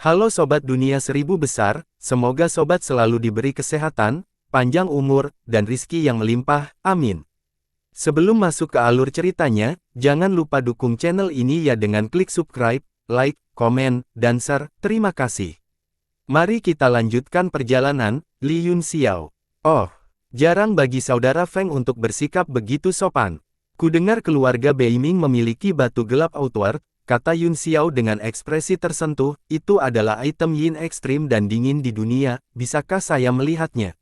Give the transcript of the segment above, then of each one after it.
Halo Sobat Dunia Seribu Besar, semoga Sobat selalu diberi kesehatan, panjang umur, dan rizki yang melimpah, amin. Sebelum masuk ke alur ceritanya, jangan lupa dukung channel ini ya dengan klik subscribe, like, komen, dan share, terima kasih. Mari kita lanjutkan perjalanan, Li Yunxiao. Oh, jarang bagi saudara Feng untuk bersikap begitu sopan. Kudengar keluarga Beiming memiliki batu gelap outward, kata Yunxiao dengan ekspresi tersentuh, itu adalah item yin ekstrim dan dingin di dunia, bisakah saya melihatnya?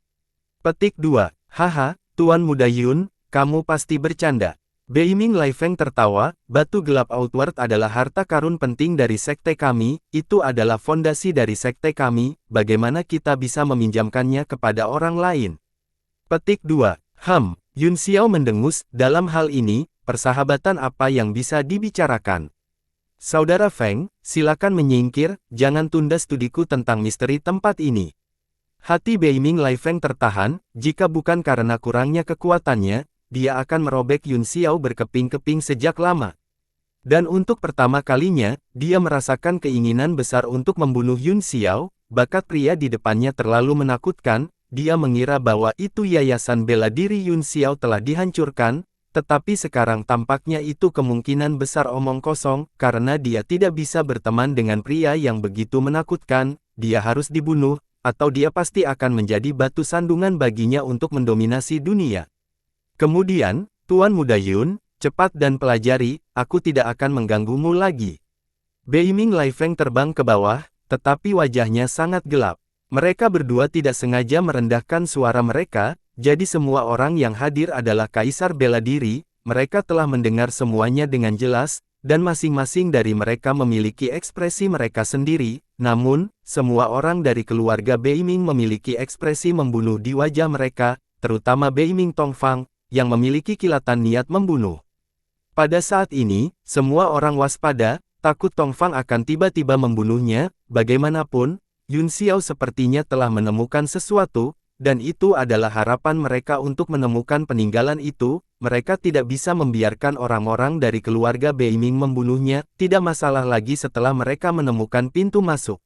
Petik 2. Haha, Tuan Muda Yun, kamu pasti bercanda. Beiming Lai Feng tertawa, batu gelap outward adalah harta karun penting dari sekte kami, itu adalah fondasi dari sekte kami, bagaimana kita bisa meminjamkannya kepada orang lain? Petik 2. Yunxiao mendengus, dalam hal ini, persahabatan apa yang bisa dibicarakan? Saudara Feng, silakan menyingkir, jangan tunda studiku tentang misteri tempat ini. Hati Beiming Lai Feng tertahan, jika bukan karena kurangnya kekuatannya, dia akan merobek Yunxiao berkeping-keping sejak lama. Dan untuk pertama kalinya, dia merasakan keinginan besar untuk membunuh Yunxiao, bakat pria di depannya terlalu menakutkan, dia mengira bahwa itu yayasan bela diri Yunxiao telah dihancurkan, tetapi sekarang tampaknya itu kemungkinan besar omong kosong, karena dia tidak bisa berteman dengan pria yang begitu menakutkan, dia harus dibunuh, atau dia pasti akan menjadi batu sandungan baginya untuk mendominasi dunia. Kemudian, Tuan Muda Yun, cepat dan pelajari, aku tidak akan mengganggumu lagi. Beiming Lai Feng terbang ke bawah, tetapi wajahnya sangat gelap. Mereka berdua tidak sengaja merendahkan suara mereka, jadi semua orang yang hadir adalah kaisar bela diri, mereka telah mendengar semuanya dengan jelas, dan masing-masing dari mereka memiliki ekspresi mereka sendiri, namun, semua orang dari keluarga Beiming memiliki ekspresi membunuh di wajah mereka, terutama Beiming Tongfang, yang memiliki kilatan niat membunuh. Pada saat ini, semua orang waspada, takut Tongfang akan tiba-tiba membunuhnya, bagaimanapun, Yunxiao sepertinya telah menemukan sesuatu, dan itu adalah harapan mereka untuk menemukan peninggalan itu, mereka tidak bisa membiarkan orang-orang dari keluarga Beiming membunuhnya, tidak masalah lagi setelah mereka menemukan pintu masuk.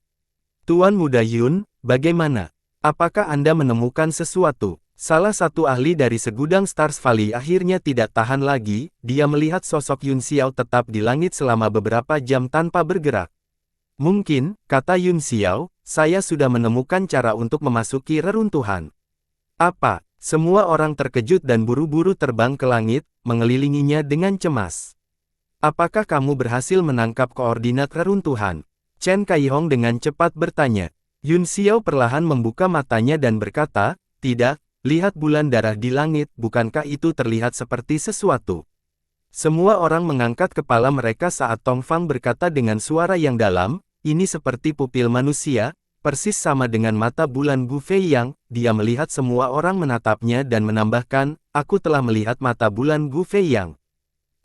Tuan Muda Yun, bagaimana? Apakah Anda menemukan sesuatu? Salah satu ahli dari segudang Stars Valley akhirnya tidak tahan lagi, dia melihat sosok Yunxiao tetap di langit selama beberapa jam tanpa bergerak. Mungkin, kata Yunxiao, saya sudah menemukan cara untuk memasuki reruntuhan. Apa? Semua orang terkejut dan buru-buru terbang ke langit, mengelilinginya dengan cemas. Apakah kamu berhasil menangkap koordinat reruntuhan? Chen Kaihong dengan cepat bertanya. Yunxiao perlahan membuka matanya dan berkata, tidak, lihat bulan darah di langit, bukankah itu terlihat seperti sesuatu? Semua orang mengangkat kepala mereka saat Tongfang berkata dengan suara yang dalam, ini seperti pupil manusia, persis sama dengan mata bulan Gu Feiyang, dia melihat semua orang menatapnya dan menambahkan, aku telah melihat mata bulan Gu Feiyang.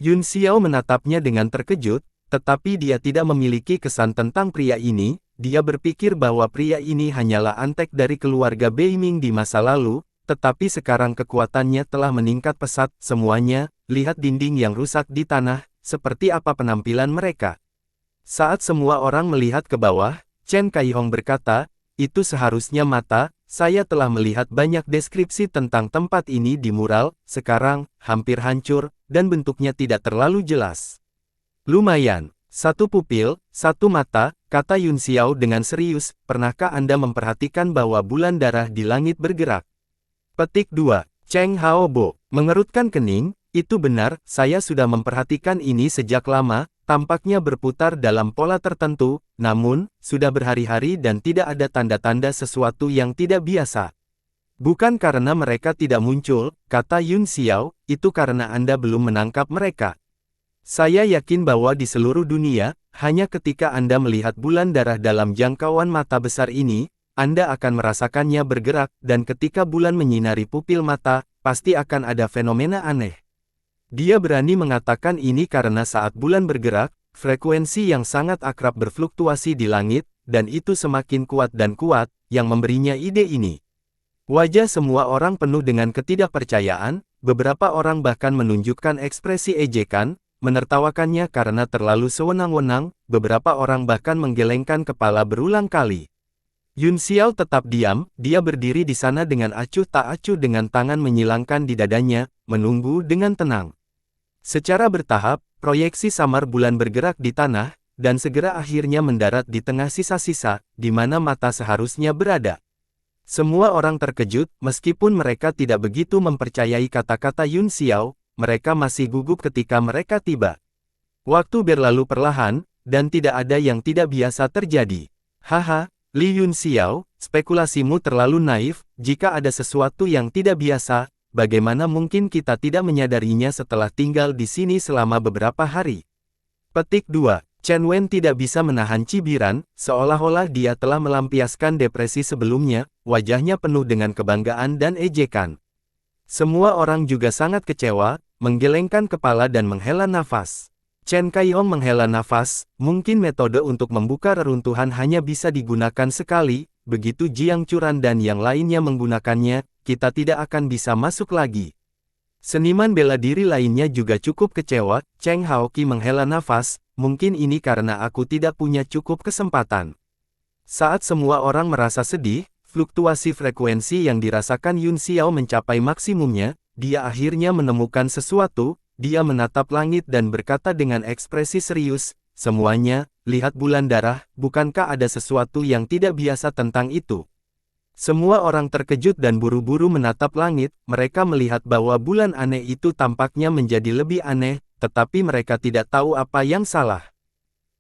Yunxiao menatapnya dengan terkejut, tetapi dia tidak memiliki kesan tentang pria ini, dia berpikir bahwa pria ini hanyalah antek dari keluarga Beiming di masa lalu, tetapi sekarang kekuatannya telah meningkat pesat, semuanya, lihat dinding yang rusak di tanah, seperti apa penampilan mereka. Saat semua orang melihat ke bawah, Chen Kaihong berkata, itu seharusnya mata, saya telah melihat banyak deskripsi tentang tempat ini di mural, sekarang, hampir hancur, dan bentuknya tidak terlalu jelas. Lumayan, satu pupil, satu mata, kata Yunxiao dengan serius, pernahkah Anda memperhatikan bahwa bulan darah di langit bergerak? Petik 2. Cheng Haobo, mengerutkan kening, itu benar, saya sudah memperhatikan ini sejak lama, tampaknya berputar dalam pola tertentu, namun, sudah berhari-hari dan tidak ada tanda-tanda sesuatu yang tidak biasa. Bukan karena mereka tidak muncul, kata Yunxiao, itu karena Anda belum menangkap mereka. Saya yakin bahwa di seluruh dunia, hanya ketika Anda melihat bulan darah dalam jangkauan mata besar ini, Anda akan merasakannya bergerak, dan ketika bulan menyinari pupil mata, pasti akan ada fenomena aneh. Dia berani mengatakan ini karena saat bulan bergerak, frekuensi yang sangat akrab berfluktuasi di langit, dan itu semakin kuat dan kuat, yang memberinya ide ini. Wajah semua orang penuh dengan ketidakpercayaan, beberapa orang bahkan menunjukkan ekspresi ejekan, menertawakannya karena terlalu sewenang-wenang, beberapa orang bahkan menggelengkan kepala berulang kali. Yun Xiao tetap diam, dia berdiri di sana dengan acuh tak acuh dengan tangan menyilangkan di dadanya, menunggu dengan tenang. Secara bertahap, proyeksi samar bulan bergerak di tanah, dan segera akhirnya mendarat di tengah sisa-sisa, di mana mata seharusnya berada. Semua orang terkejut, meskipun mereka tidak begitu mempercayai kata-kata Yun Xiao, mereka masih gugup ketika mereka tiba. Waktu berlalu perlahan, dan tidak ada yang tidak biasa terjadi. Haha, Li Yun Xiao, spekulasimu terlalu naif, jika ada sesuatu yang tidak biasa, bagaimana mungkin kita tidak menyadarinya setelah tinggal di sini selama beberapa hari? Petik 2. Chen Wen tidak bisa menahan cibiran, seolah-olah dia telah melampiaskan depresi sebelumnya, wajahnya penuh dengan kebanggaan dan ejekan. Semua orang juga sangat kecewa, menggelengkan kepala dan menghela nafas. Chen Kaihong menghela nafas, mungkin metode untuk membuka reruntuhan hanya bisa digunakan sekali, begitu Jiang Churan dan yang lainnya menggunakannya, kita tidak akan bisa masuk lagi. Seniman bela diri lainnya juga cukup kecewa, Cheng Haoqi menghela nafas, mungkin ini karena aku tidak punya cukup kesempatan. Saat semua orang merasa sedih, fluktuasi frekuensi yang dirasakan Yun Xiao mencapai maksimumnya, dia akhirnya menemukan sesuatu. Dia menatap langit dan berkata dengan ekspresi serius, semuanya, lihat bulan darah, bukankah ada sesuatu yang tidak biasa tentang itu? Semua orang terkejut dan buru-buru menatap langit, mereka melihat bahwa bulan aneh itu tampaknya menjadi lebih aneh, tetapi mereka tidak tahu apa yang salah.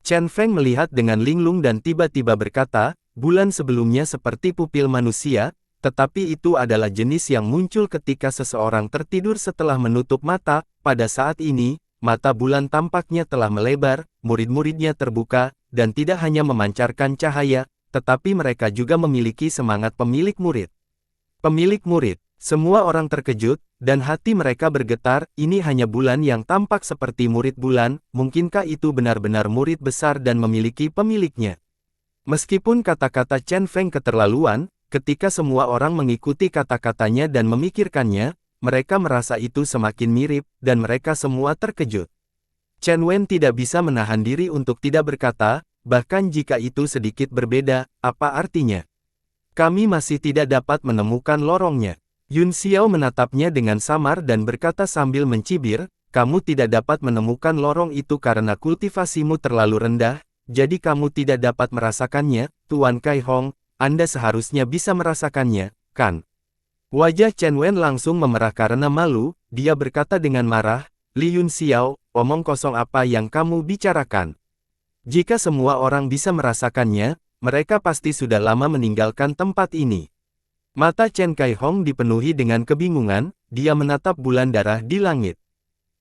Chen Feng melihat dengan linglung dan tiba-tiba berkata, bulan sebelumnya seperti pupil manusia, tetapi itu adalah jenis yang muncul ketika seseorang tertidur setelah menutup mata. Pada saat ini, mata bulan tampaknya telah melebar, murid-muridnya terbuka, dan tidak hanya memancarkan cahaya, tetapi mereka juga memiliki semangat pemilik murid. Pemilik murid, semua orang terkejut, dan hati mereka bergetar, ini hanya bulan yang tampak seperti murid bulan, mungkinkah itu benar-benar murid besar dan memiliki pemiliknya? Meskipun kata-kata Chen Feng keterlaluan, ketika semua orang mengikuti kata-katanya dan memikirkannya, mereka merasa itu semakin mirip, dan mereka semua terkejut. Chen Wen tidak bisa menahan diri untuk tidak berkata, bahkan jika itu sedikit berbeda, apa artinya? Kami masih tidak dapat menemukan lorongnya. Yun Xiao menatapnya dengan samar dan berkata sambil mencibir, kamu tidak dapat menemukan lorong itu karena kultivasimu terlalu rendah, jadi kamu tidak dapat merasakannya, Tuan Kaihong, Anda seharusnya bisa merasakannya, kan? Wajah Chen Wen langsung memerah karena malu, dia berkata dengan marah, Li Yun Xiao, omong kosong apa yang kamu bicarakan? Jika semua orang bisa merasakannya, mereka pasti sudah lama meninggalkan tempat ini. Mata Chen Kaihong dipenuhi dengan kebingungan, dia menatap bulan darah di langit.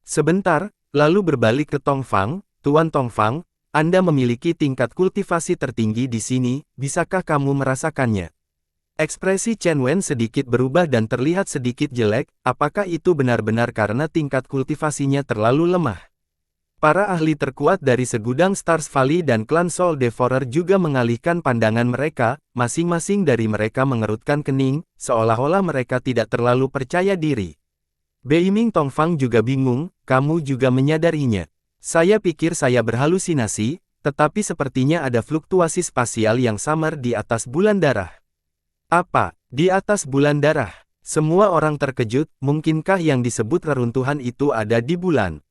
Sebentar, lalu berbalik ke Tong Fang, Tuan Tong Fang, Anda memiliki tingkat kultivasi tertinggi di sini, bisakah kamu merasakannya? Ekspresi Chen Wen sedikit berubah dan terlihat sedikit jelek, apakah itu benar-benar karena tingkat kultivasinya terlalu lemah? Para ahli terkuat dari segudang Stars Valley dan klan Soul Devourer juga mengalihkan pandangan mereka, masing-masing dari mereka mengerutkan kening, seolah-olah mereka tidak terlalu percaya diri. Beiming Tongfang juga bingung, kamu juga menyadarinya. Saya pikir saya berhalusinasi, tetapi sepertinya ada fluktuasi spasial yang samar di atas bulan darah. Apa? Di atas bulan darah? Semua orang terkejut, mungkinkah yang disebut reruntuhan itu ada di bulan?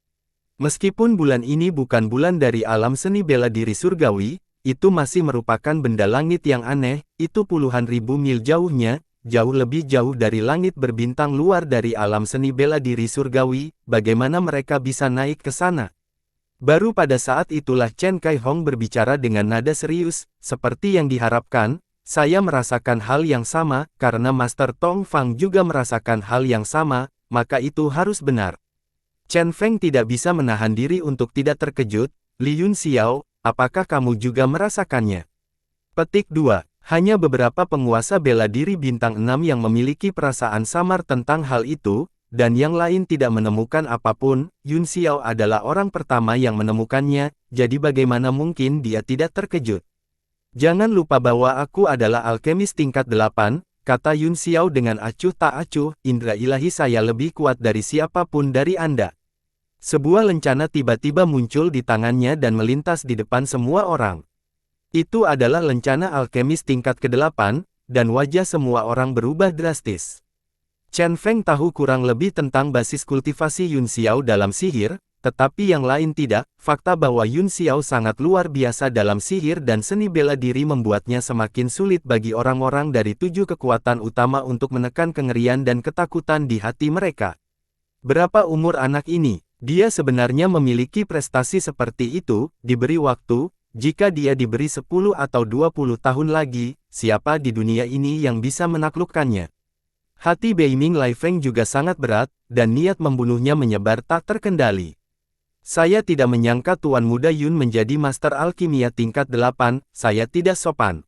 Meskipun bulan ini bukan bulan dari alam seni bela diri surgawi, itu masih merupakan benda langit yang aneh, itu puluhan ribu mil jauhnya, jauh lebih jauh dari langit berbintang luar dari alam seni bela diri surgawi, bagaimana mereka bisa naik ke sana? Baru pada saat itulah Chen Kaihong berbicara dengan nada serius, seperti yang diharapkan, saya merasakan hal yang sama, karena Master Tong Fang juga merasakan hal yang sama, maka itu harus benar. Chen Feng tidak bisa menahan diri untuk tidak terkejut, Li Yun Xiao, apakah kamu juga merasakannya? Petik 2. Hanya beberapa penguasa bela diri bintang 6 yang memiliki perasaan samar tentang hal itu, dan yang lain tidak menemukan apapun. Yun Xiao adalah orang pertama yang menemukannya, jadi bagaimana mungkin dia tidak terkejut? Jangan lupa bahwa aku adalah alkemis tingkat 8, kata Yun Xiao dengan acuh tak acuh, indera ilahi saya lebih kuat dari siapapun dari Anda. Sebuah lencana tiba-tiba muncul di tangannya dan melintas di depan semua orang. Itu adalah lencana alkemis tingkat ke-8, dan wajah semua orang berubah drastis. Chen Feng tahu kurang lebih tentang basis kultivasi Yun Xiao dalam sihir, tetapi yang lain tidak. Fakta bahwa Yun Xiao sangat luar biasa dalam sihir dan seni bela diri membuatnya semakin sulit bagi orang-orang dari 7 kekuatan utama untuk menekan kengerian dan ketakutan di hati mereka. Berapa umur anak ini? Dia sebenarnya memiliki prestasi seperti itu, diberi waktu, jika dia diberi 10 atau 20 tahun lagi, siapa di dunia ini yang bisa menaklukkannya? Hati Beiming Lai Feng juga sangat berat, dan niat membunuhnya menyebar tak terkendali. Saya tidak menyangka Tuan Muda Yun menjadi Master Alkimia tingkat 8, saya tidak sopan.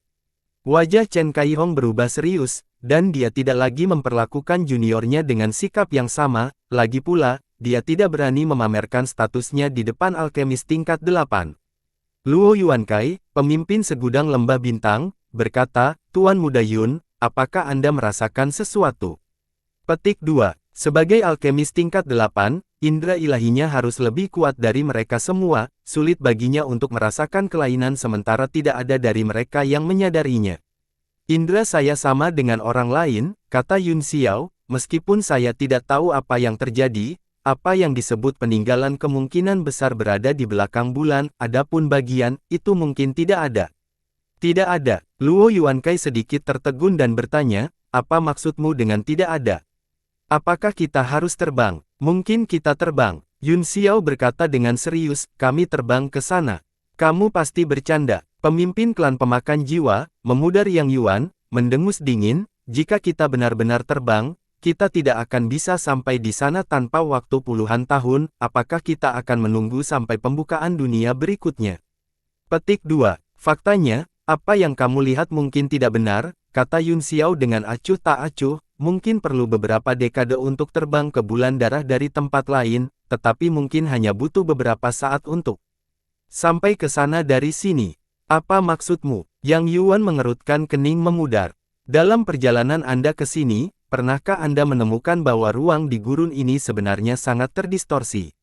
Wajah Chen Kaihong berubah serius, dan dia tidak lagi memperlakukan juniornya dengan sikap yang sama, lagi pula, dia tidak berani memamerkan statusnya di depan alkemis tingkat 8. Luo Yuankai, pemimpin segudang lembah bintang, berkata, Tuan Muda Yun, apakah Anda merasakan sesuatu? Petik 2. Sebagai alkemis tingkat 8, indera ilahinya harus lebih kuat dari mereka semua, sulit baginya untuk merasakan kelainan sementara tidak ada dari mereka yang menyadarinya. Indera saya sama dengan orang lain, kata Yun Xiao, meskipun saya tidak tahu apa yang terjadi, apa yang disebut peninggalan kemungkinan besar berada di belakang bulan, adapun bagian, itu mungkin tidak ada. Tidak ada. Luo Yuankai sedikit tertegun dan bertanya, apa maksudmu dengan tidak ada? Apakah kita harus terbang? Mungkin kita terbang. Yun Xiao berkata dengan serius, kami terbang ke sana. Kamu pasti bercanda. Pemimpin klan pemakan jiwa, memudar Yang Yuan, mendengus dingin, jika kita benar-benar terbang, kita tidak akan bisa sampai di sana tanpa waktu puluhan tahun, apakah kita akan menunggu sampai pembukaan dunia berikutnya? Petik 2. Faktanya, apa yang kamu lihat mungkin tidak benar, kata Yun Xiao dengan acuh tak acuh, mungkin perlu beberapa dekade untuk terbang ke bulan darah dari tempat lain, tetapi mungkin hanya butuh beberapa saat untuk sampai ke sana dari sini. Apa maksudmu? Yang Yuan mengerutkan kening memudar. Dalam perjalanan Anda ke sini, pernahkah Anda menemukan bahwa ruang di gurun ini sebenarnya sangat terdistorsi?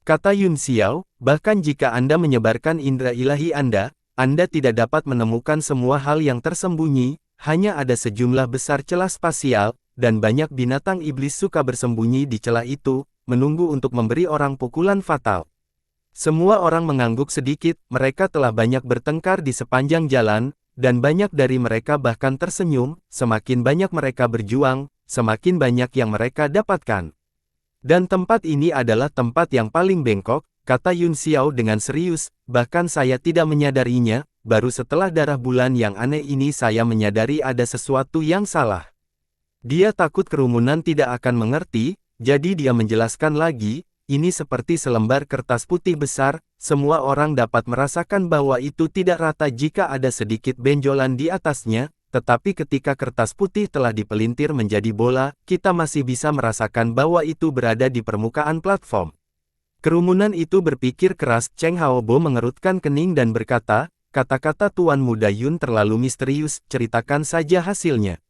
Kata Yun Xiao, bahkan jika Anda menyebarkan indera ilahi Anda tidak dapat menemukan semua hal yang tersembunyi, hanya ada sejumlah besar celah spasial, dan banyak binatang iblis suka bersembunyi di celah itu, menunggu untuk memberi orang pukulan fatal. Semua orang mengangguk sedikit, mereka telah banyak bertengkar di sepanjang jalan, dan banyak dari mereka bahkan tersenyum, semakin banyak mereka berjuang, semakin banyak yang mereka dapatkan. Dan tempat ini adalah tempat yang paling bengkok, kata Yun Xiao dengan serius, bahkan saya tidak menyadarinya, baru setelah darah bulan yang aneh ini saya menyadari ada sesuatu yang salah. Dia takut kerumunan tidak akan mengerti, jadi dia menjelaskan lagi, ini seperti selembar kertas putih besar, semua orang dapat merasakan bahwa itu tidak rata jika ada sedikit benjolan di atasnya, tetapi ketika kertas putih telah dipelintir menjadi bola, kita masih bisa merasakan bahwa itu berada di permukaan platform. Kerumunan itu berpikir keras, Cheng Haobo mengerutkan kening dan berkata, kata-kata Tuan Muda Yun terlalu misterius, ceritakan saja hasilnya.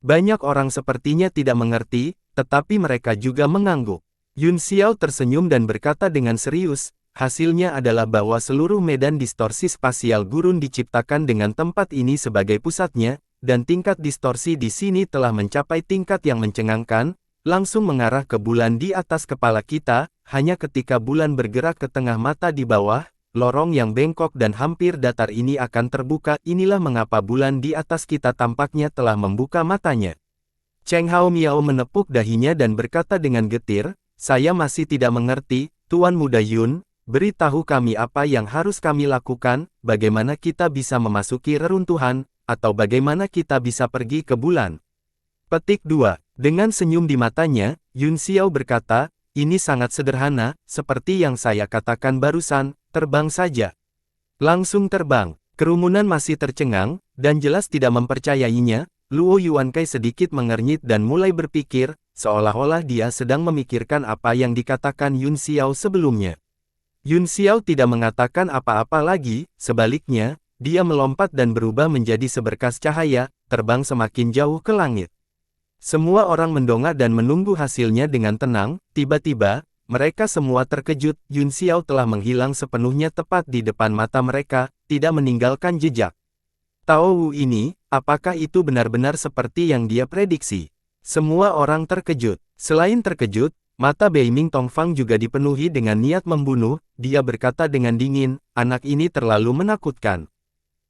Banyak orang sepertinya tidak mengerti, tetapi mereka juga mengangguk. Yun Xiao tersenyum dan berkata dengan serius, hasilnya adalah bahwa seluruh medan distorsi spasial gurun diciptakan dengan tempat ini sebagai pusatnya, dan tingkat distorsi di sini telah mencapai tingkat yang mencengangkan, langsung mengarah ke bulan di atas kepala kita, hanya ketika bulan bergerak ke tengah mata di bawah, lorong yang bengkok dan hampir datar ini akan terbuka, inilah mengapa bulan di atas kita tampaknya telah membuka matanya. Cheng Hao Miao menepuk dahinya dan berkata dengan getir, saya masih tidak mengerti, Tuan Muda Yun, beritahu kami apa yang harus kami lakukan, bagaimana kita bisa memasuki reruntuhan, atau bagaimana kita bisa pergi ke bulan. Petik 2. Dengan senyum di matanya, Yun Xiao berkata, ini sangat sederhana, seperti yang saya katakan barusan, terbang saja. Langsung terbang. Kerumunan masih tercengang, dan jelas tidak mempercayainya. Luo Yuankai sedikit mengernyit dan mulai berpikir, seolah-olah dia sedang memikirkan apa yang dikatakan Yun Xiao sebelumnya. Yun Xiao tidak mengatakan apa-apa lagi, sebaliknya, dia melompat dan berubah menjadi seberkas cahaya, terbang semakin jauh ke langit. Semua orang mendongak dan menunggu hasilnya dengan tenang, tiba-tiba, Mereka semua terkejut, Yun Xiao telah menghilang sepenuhnya tepat di depan mata mereka, tidak meninggalkan jejak. Tao Wu ini, apakah itu benar-benar seperti yang dia prediksi? Semua orang terkejut. Selain terkejut, mata Beiming Tongfang juga dipenuhi dengan niat membunuh, dia berkata dengan dingin, anak ini terlalu menakutkan.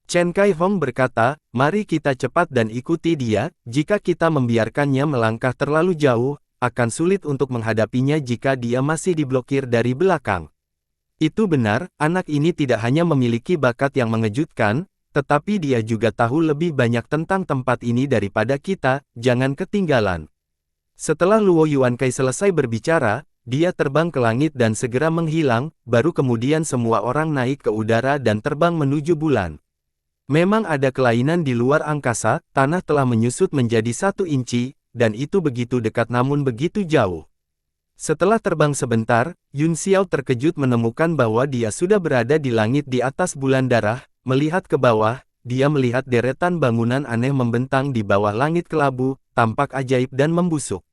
Chen Kai Hong berkata, mari kita cepat dan ikuti dia, jika kita membiarkannya melangkah terlalu jauh, akan sulit untuk menghadapinya jika dia masih diblokir dari belakang. Itu benar, anak ini tidak hanya memiliki bakat yang mengejutkan, tetapi dia juga tahu lebih banyak tentang tempat ini daripada kita, jangan ketinggalan. Setelah Luo Yuankai selesai berbicara, dia terbang ke langit dan segera menghilang, baru kemudian semua orang naik ke udara dan terbang menuju bulan. Memang ada kelainan di luar angkasa, tanah telah menyusut menjadi 1 inci, dan itu begitu dekat namun begitu jauh. Setelah terbang sebentar, Yun Xiao terkejut menemukan bahwa dia sudah berada di langit di atas bulan darah. Melihat ke bawah, dia melihat deretan bangunan aneh membentang di bawah langit kelabu, tampak ajaib dan membusuk.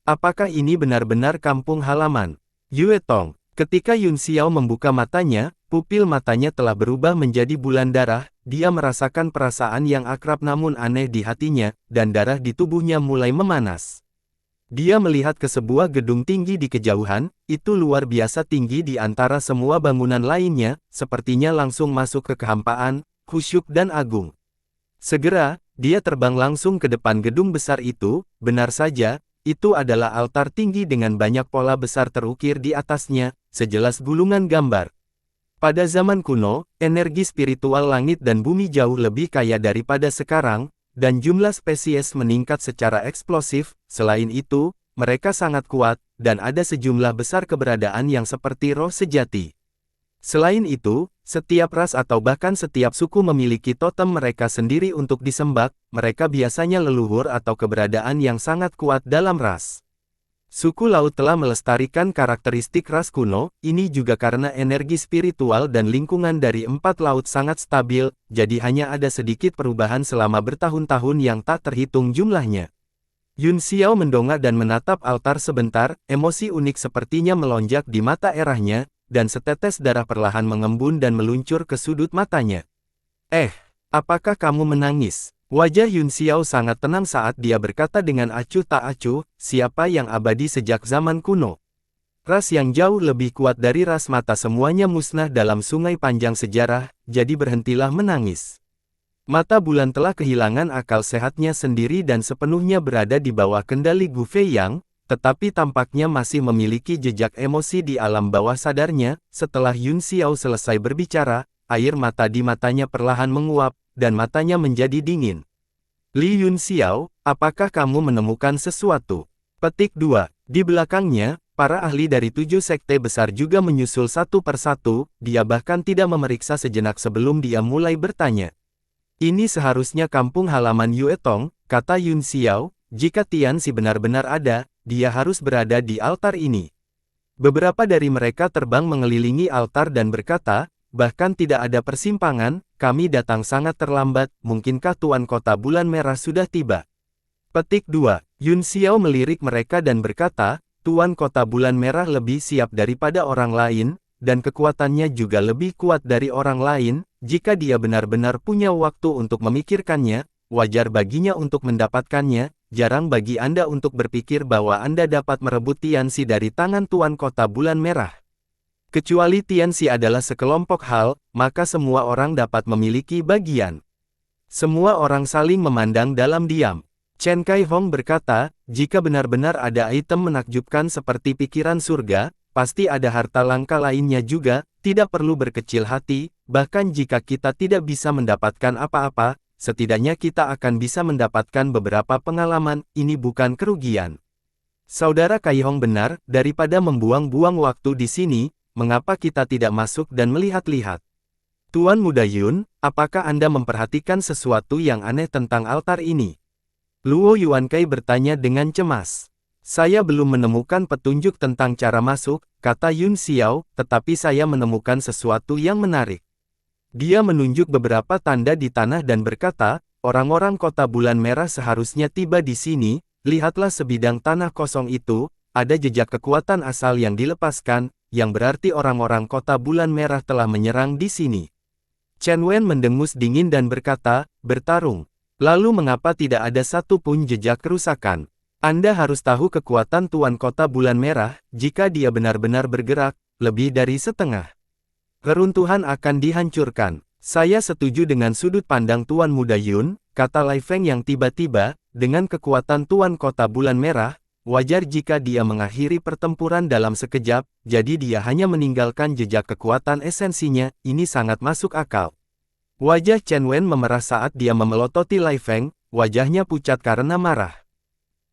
Apakah ini benar-benar kampung halaman? Yue Tong. Ketika Yun Xiao membuka matanya, pupil matanya telah berubah menjadi bulan darah, dia merasakan perasaan yang akrab namun aneh di hatinya, dan darah di tubuhnya mulai memanas. Dia melihat ke sebuah gedung tinggi di kejauhan, itu luar biasa tinggi di antara semua bangunan lainnya, sepertinya langsung masuk ke kehampaan, khusyuk dan agung. Segera, dia terbang langsung ke depan gedung besar itu, benar saja, itu adalah altar tinggi dengan banyak pola besar terukir di atasnya, sejelas gulungan gambar. Pada zaman kuno, energi spiritual langit dan bumi jauh lebih kaya daripada sekarang, dan jumlah spesies meningkat secara eksplosif. Selain itu, mereka sangat kuat, dan ada sejumlah besar keberadaan yang seperti roh sejati. Selain itu, setiap ras atau bahkan setiap suku memiliki totem mereka sendiri untuk disembah, mereka biasanya leluhur atau keberadaan yang sangat kuat dalam ras. Suku laut telah melestarikan karakteristik ras kuno, ini juga karena energi spiritual dan lingkungan dari 4 laut sangat stabil, jadi hanya ada sedikit perubahan selama bertahun-tahun yang tak terhitung jumlahnya. Yun Xiao mendongak dan menatap altar sebentar, emosi unik sepertinya melonjak di mata erahnya, dan setetes darah perlahan mengembun dan meluncur ke sudut matanya. Apakah kamu menangis? Wajah Yun Xiao sangat tenang saat dia berkata dengan acuh tak acuh, siapa yang abadi sejak zaman kuno? Ras yang jauh lebih kuat dari ras mata semuanya musnah dalam sungai panjang sejarah, jadi berhentilah menangis. Mata bulan telah kehilangan akal sehatnya sendiri dan sepenuhnya berada di bawah kendali Gu Feiyang, tetapi tampaknya masih memiliki jejak emosi di alam bawah sadarnya. Setelah Yun Xiao selesai berbicara, air mata di matanya perlahan menguap, dan matanya menjadi dingin. Li Yun Xiao, apakah kamu menemukan sesuatu? Petik 2. Di belakangnya, para ahli dari 7 sekte besar juga menyusul satu persatu, dia bahkan tidak memeriksa sejenak sebelum dia mulai bertanya. Ini seharusnya kampung halaman Yue Tong, kata Yun Xiao, jika Tianxi benar-benar ada, dia harus berada di altar ini. Beberapa dari mereka terbang mengelilingi altar dan berkata, bahkan tidak ada persimpangan, kami datang sangat terlambat, mungkinkah Tuan Kota Bulan Merah sudah tiba? Petik 2. Yun Xiao melirik mereka dan berkata, Tuan Kota Bulan Merah lebih siap daripada orang lain, dan kekuatannya juga lebih kuat dari orang lain, jika dia benar-benar punya waktu untuk memikirkannya, wajar baginya untuk mendapatkannya, jarang bagi Anda untuk berpikir bahwa Anda dapat merebut Tianxi dari tangan Tuan Kota Bulan Merah. Kecuali Tianxi adalah sekelompok hal, maka semua orang dapat memiliki bagian. Semua orang saling memandang dalam diam. Chen Kai Hong berkata, jika benar-benar ada item menakjubkan seperti pikiran surga, pasti ada harta langka lainnya juga, tidak perlu berkecil hati, bahkan jika kita tidak bisa mendapatkan apa-apa, setidaknya kita akan bisa mendapatkan beberapa pengalaman, ini bukan kerugian. Saudara Kai Hong benar, daripada membuang-buang waktu di sini, mengapa kita tidak masuk dan melihat-lihat? Tuan Muda Yun, apakah Anda memperhatikan sesuatu yang aneh tentang altar ini? Luo Yuankai bertanya dengan cemas. Saya belum menemukan petunjuk tentang cara masuk, kata Yun Xiao, tetapi saya menemukan sesuatu yang menarik. Dia menunjuk beberapa tanda di tanah dan berkata, orang-orang Kota Bulan Merah seharusnya tiba di sini, lihatlah sebidang tanah kosong itu, ada jejak kekuatan asal yang dilepaskan, yang berarti orang-orang kota bulan merah telah menyerang di sini. Chen Wen mendengus dingin dan berkata, bertarung. Lalu mengapa tidak ada satu pun jejak kerusakan? Anda harus tahu kekuatan Tuan Kota Bulan Merah, jika dia benar-benar bergerak, lebih dari setengah. Reruntuhan akan dihancurkan. Saya setuju dengan sudut pandang Tuan Muda Yun, kata Lai Feng yang tiba-tiba, dengan kekuatan Tuan Kota Bulan Merah, wajar jika dia mengakhiri pertempuran dalam sekejap, jadi dia hanya meninggalkan jejak kekuatan esensinya, ini sangat masuk akal. Wajah Chen Wen memerah saat dia memelototi Lai Feng, wajahnya pucat karena marah.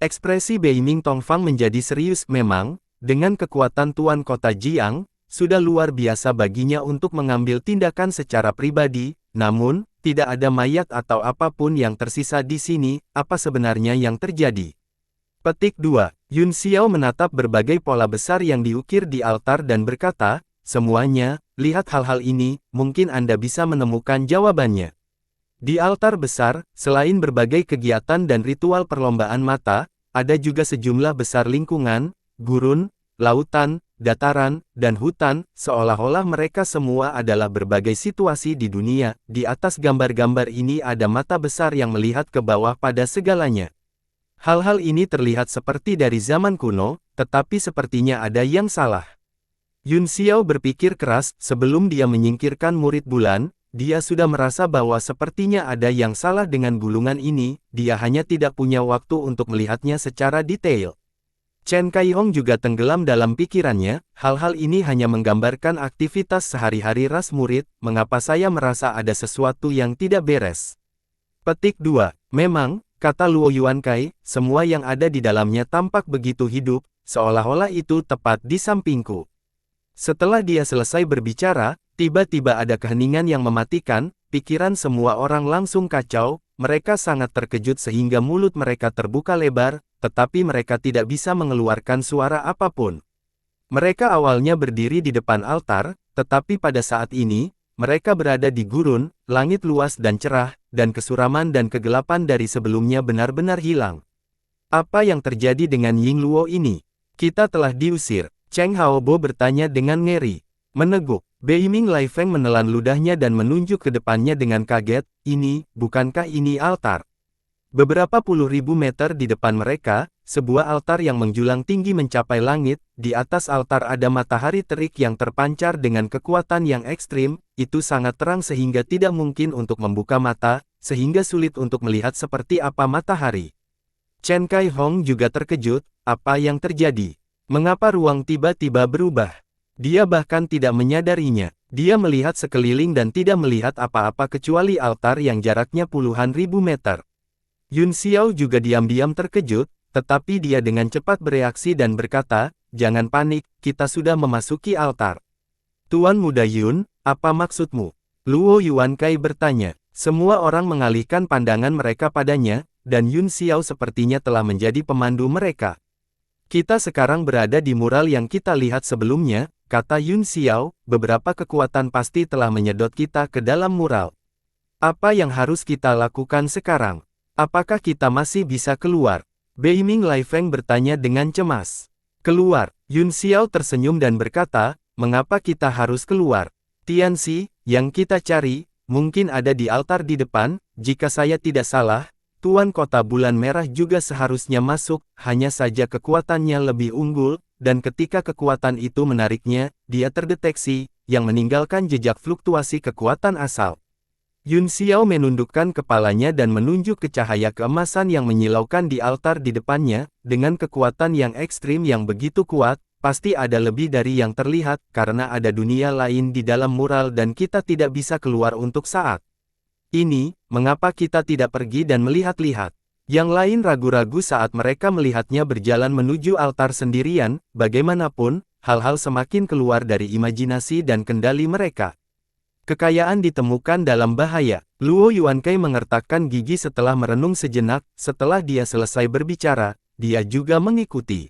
Ekspresi Beiming Tongfang menjadi serius memang, dengan kekuatan Tuan Kota Jiang, sudah luar biasa baginya untuk mengambil tindakan secara pribadi, namun, tidak ada mayat atau apapun yang tersisa di sini, apa sebenarnya yang terjadi? Petik 2. Yun Xiao menatap berbagai pola besar yang diukir di altar dan berkata, semuanya, lihat hal-hal ini, mungkin Anda bisa menemukan jawabannya. Di altar besar, selain berbagai kegiatan dan ritual perlombaan mata, ada juga sejumlah besar lingkungan, gurun, lautan, dataran, dan hutan, seolah-olah mereka semua adalah berbagai situasi di dunia. Di atas gambar-gambar ini ada mata besar yang melihat ke bawah pada segalanya. Hal-hal ini terlihat seperti dari zaman kuno, tetapi sepertinya ada yang salah. Yun Xiao berpikir keras, sebelum dia menyingkirkan murid bulan, dia sudah merasa bahwa sepertinya ada yang salah dengan gulungan ini, dia hanya tidak punya waktu untuk melihatnya secara detail. Chen Kaihong juga tenggelam dalam pikirannya, hal-hal ini hanya menggambarkan aktivitas sehari-hari ras murid, mengapa saya merasa ada sesuatu yang tidak beres. Petik 2. Memang, kata Luo Yuankai, semua yang ada di dalamnya tampak begitu hidup, seolah-olah itu tepat di sampingku. Setelah dia selesai berbicara, tiba-tiba ada keheningan yang mematikan, pikiran semua orang langsung kacau, mereka sangat terkejut sehingga mulut mereka terbuka lebar, tetapi mereka tidak bisa mengeluarkan suara apapun. Mereka awalnya berdiri di depan altar, tetapi pada saat ini, mereka berada di gurun, langit luas dan cerah, dan kesuraman dan kegelapan dari sebelumnya benar-benar hilang. Apa yang terjadi dengan Ying Luo ini? Kita telah diusir. Cheng Haobo bertanya dengan ngeri. Meneguk, Beiming Lai Feng menelan ludahnya dan menunjuk ke depannya dengan kaget, bukankah ini altar? Beberapa puluh ribu meter di depan mereka, sebuah altar yang menjulang tinggi mencapai langit, di atas altar ada matahari terik yang terpancar dengan kekuatan yang ekstrim, itu sangat terang sehingga tidak mungkin untuk membuka mata, sehingga sulit untuk melihat seperti apa matahari. Chen Kaihong juga terkejut, apa yang terjadi? Mengapa ruang tiba-tiba berubah? Dia bahkan tidak menyadarinya. Dia melihat sekeliling dan tidak melihat apa-apa kecuali altar yang jaraknya puluhan ribu meter. Yun Xiao juga diam-diam terkejut, tetapi dia dengan cepat bereaksi dan berkata, jangan panik, kita sudah memasuki altar. Tuan Muda Yun, apa maksudmu? Luo Yuankai bertanya. Semua orang mengalihkan pandangan mereka padanya, dan Yun Xiao sepertinya telah menjadi pemandu mereka. Kita sekarang berada di mural yang kita lihat sebelumnya, kata Yun Xiao, beberapa kekuatan pasti telah menyedot kita ke dalam mural. Apa yang harus kita lakukan sekarang? Apakah kita masih bisa keluar? Beiming Lai Feng bertanya dengan cemas. Keluar, Yun Xiao tersenyum dan berkata, mengapa kita harus keluar? Tianxi, yang kita cari, mungkin ada di altar di depan, jika saya tidak salah. Tuan Kota Bulan Merah juga seharusnya masuk, hanya saja kekuatannya lebih unggul, dan ketika kekuatan itu menariknya, dia terdeteksi, yang meninggalkan jejak fluktuasi kekuatan asal. Yun Xiao menundukkan kepalanya dan menunjuk ke cahaya keemasan yang menyilaukan di altar di depannya, dengan kekuatan yang ekstrim yang begitu kuat, pasti ada lebih dari yang terlihat, karena ada dunia lain di dalam mural dan kita tidak bisa keluar untuk saat ini, mengapa kita tidak pergi dan melihat-lihat? Yang lain ragu-ragu saat mereka melihatnya berjalan menuju altar sendirian, bagaimanapun, hal-hal semakin keluar dari imajinasi dan kendali mereka. Kekayaan ditemukan dalam bahaya. Luo Yuankai mengertakkan gigi setelah merenung sejenak, setelah dia selesai berbicara, dia juga mengikuti.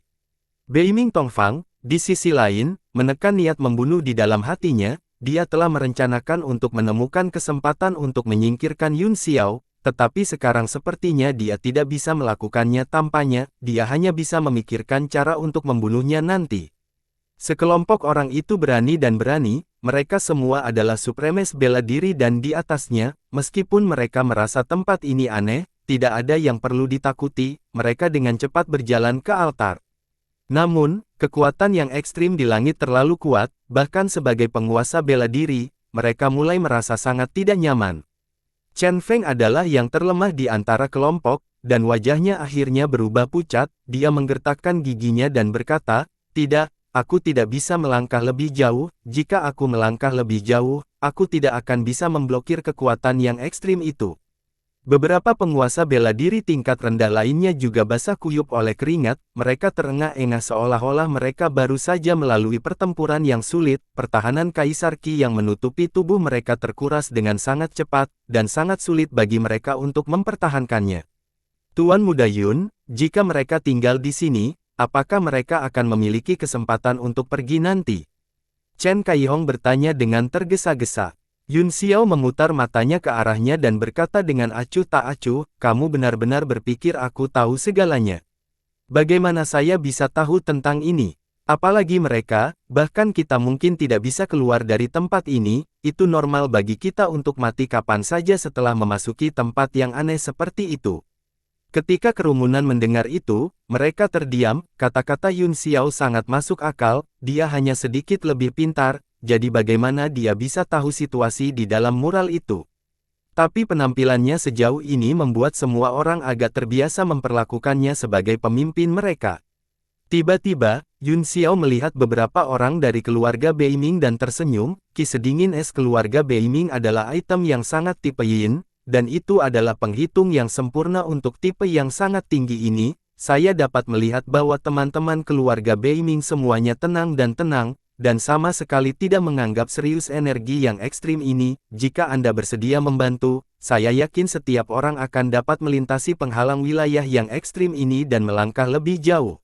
Beiming Tongfang, di sisi lain, menekan niat membunuh di dalam hatinya, dia telah merencanakan untuk menemukan kesempatan untuk menyingkirkan Yun Xiao, tetapi sekarang sepertinya dia tidak bisa melakukannya tampaknya, dia hanya bisa memikirkan cara untuk membunuhnya nanti. Sekelompok orang itu berani dan berani, mereka semua adalah supremes bela diri dan di atasnya, meskipun mereka merasa tempat ini aneh, tidak ada yang perlu ditakuti, mereka dengan cepat berjalan ke altar. Namun, kekuatan yang ekstrim di langit terlalu kuat, bahkan sebagai penguasa bela diri, mereka mulai merasa sangat tidak nyaman. Chen Feng adalah yang terlemah di antara kelompok, dan wajahnya akhirnya berubah pucat, dia menggertakkan giginya dan berkata, "Tidak, aku tidak bisa melangkah lebih jauh, jika aku melangkah lebih jauh, aku tidak akan bisa memblokir kekuatan yang ekstrim itu." Beberapa penguasa bela diri tingkat rendah lainnya juga basah kuyup oleh keringat, mereka terengah-engah seolah-olah mereka baru saja melalui pertempuran yang sulit, pertahanan Kaisar Qi yang menutupi tubuh mereka terkuras dengan sangat cepat, dan sangat sulit bagi mereka untuk mempertahankannya. Tuan Muda Yun, jika mereka tinggal di sini, apakah mereka akan memiliki kesempatan untuk pergi nanti? Chen Kaihong bertanya dengan tergesa-gesa. Yun Xiao memutar matanya ke arahnya dan berkata dengan acuh tak acuh, "Kamu benar-benar berpikir aku tahu segalanya. Bagaimana saya bisa tahu tentang ini? Apalagi mereka, bahkan kita mungkin tidak bisa keluar dari tempat ini, itu normal bagi kita untuk mati kapan saja setelah memasuki tempat yang aneh seperti itu." Ketika kerumunan mendengar itu, mereka terdiam, kata-kata Yun Xiao sangat masuk akal, dia hanya sedikit lebih pintar, jadi bagaimana dia bisa tahu situasi di dalam mural itu? Tapi penampilannya sejauh ini membuat semua orang agak terbiasa memperlakukannya sebagai pemimpin mereka. Tiba-tiba, Yun Xiao melihat beberapa orang dari keluarga Beiming dan tersenyum, ki sedingin es keluarga Beiming adalah item yang sangat tipe Yin, dan itu adalah penghitung yang sempurna untuk tipe yang sangat tinggi ini. Saya dapat melihat bahwa teman-teman keluarga Beiming semuanya tenang dan sama sekali tidak menganggap serius energi yang ekstrim ini. Jika Anda bersedia membantu, saya yakin setiap orang akan dapat melintasi penghalang wilayah yang ekstrim ini dan melangkah lebih jauh.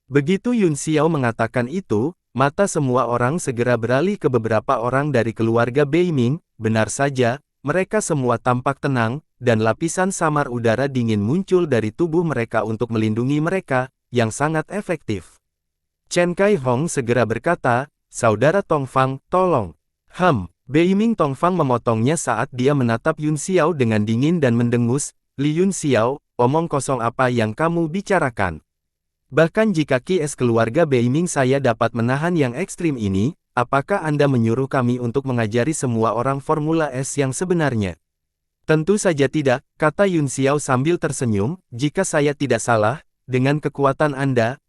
Begitu Yun Xiao mengatakan itu, mata semua orang segera beralih ke beberapa orang dari keluarga Beiming. Benar saja, mereka semua tampak tenang, dan lapisan samar udara dingin muncul dari tubuh mereka untuk melindungi mereka, yang sangat efektif. Chen Kaihong segera berkata, "Saudara Tongfang, tolong." Beiming Tongfang memotongnya saat dia menatap Yun Xiao dengan dingin dan mendengus, "Li Yun Xiao, omong kosong apa yang kamu bicarakan? Bahkan jika Ki es keluarga Beiming saya dapat menahan yang ekstrim ini, apakah Anda menyuruh kami untuk mengajari semua orang Formula S yang sebenarnya?" "Tentu saja tidak," kata Yun Xiao sambil tersenyum, "jika saya tidak salah, dengan kekuatan Anda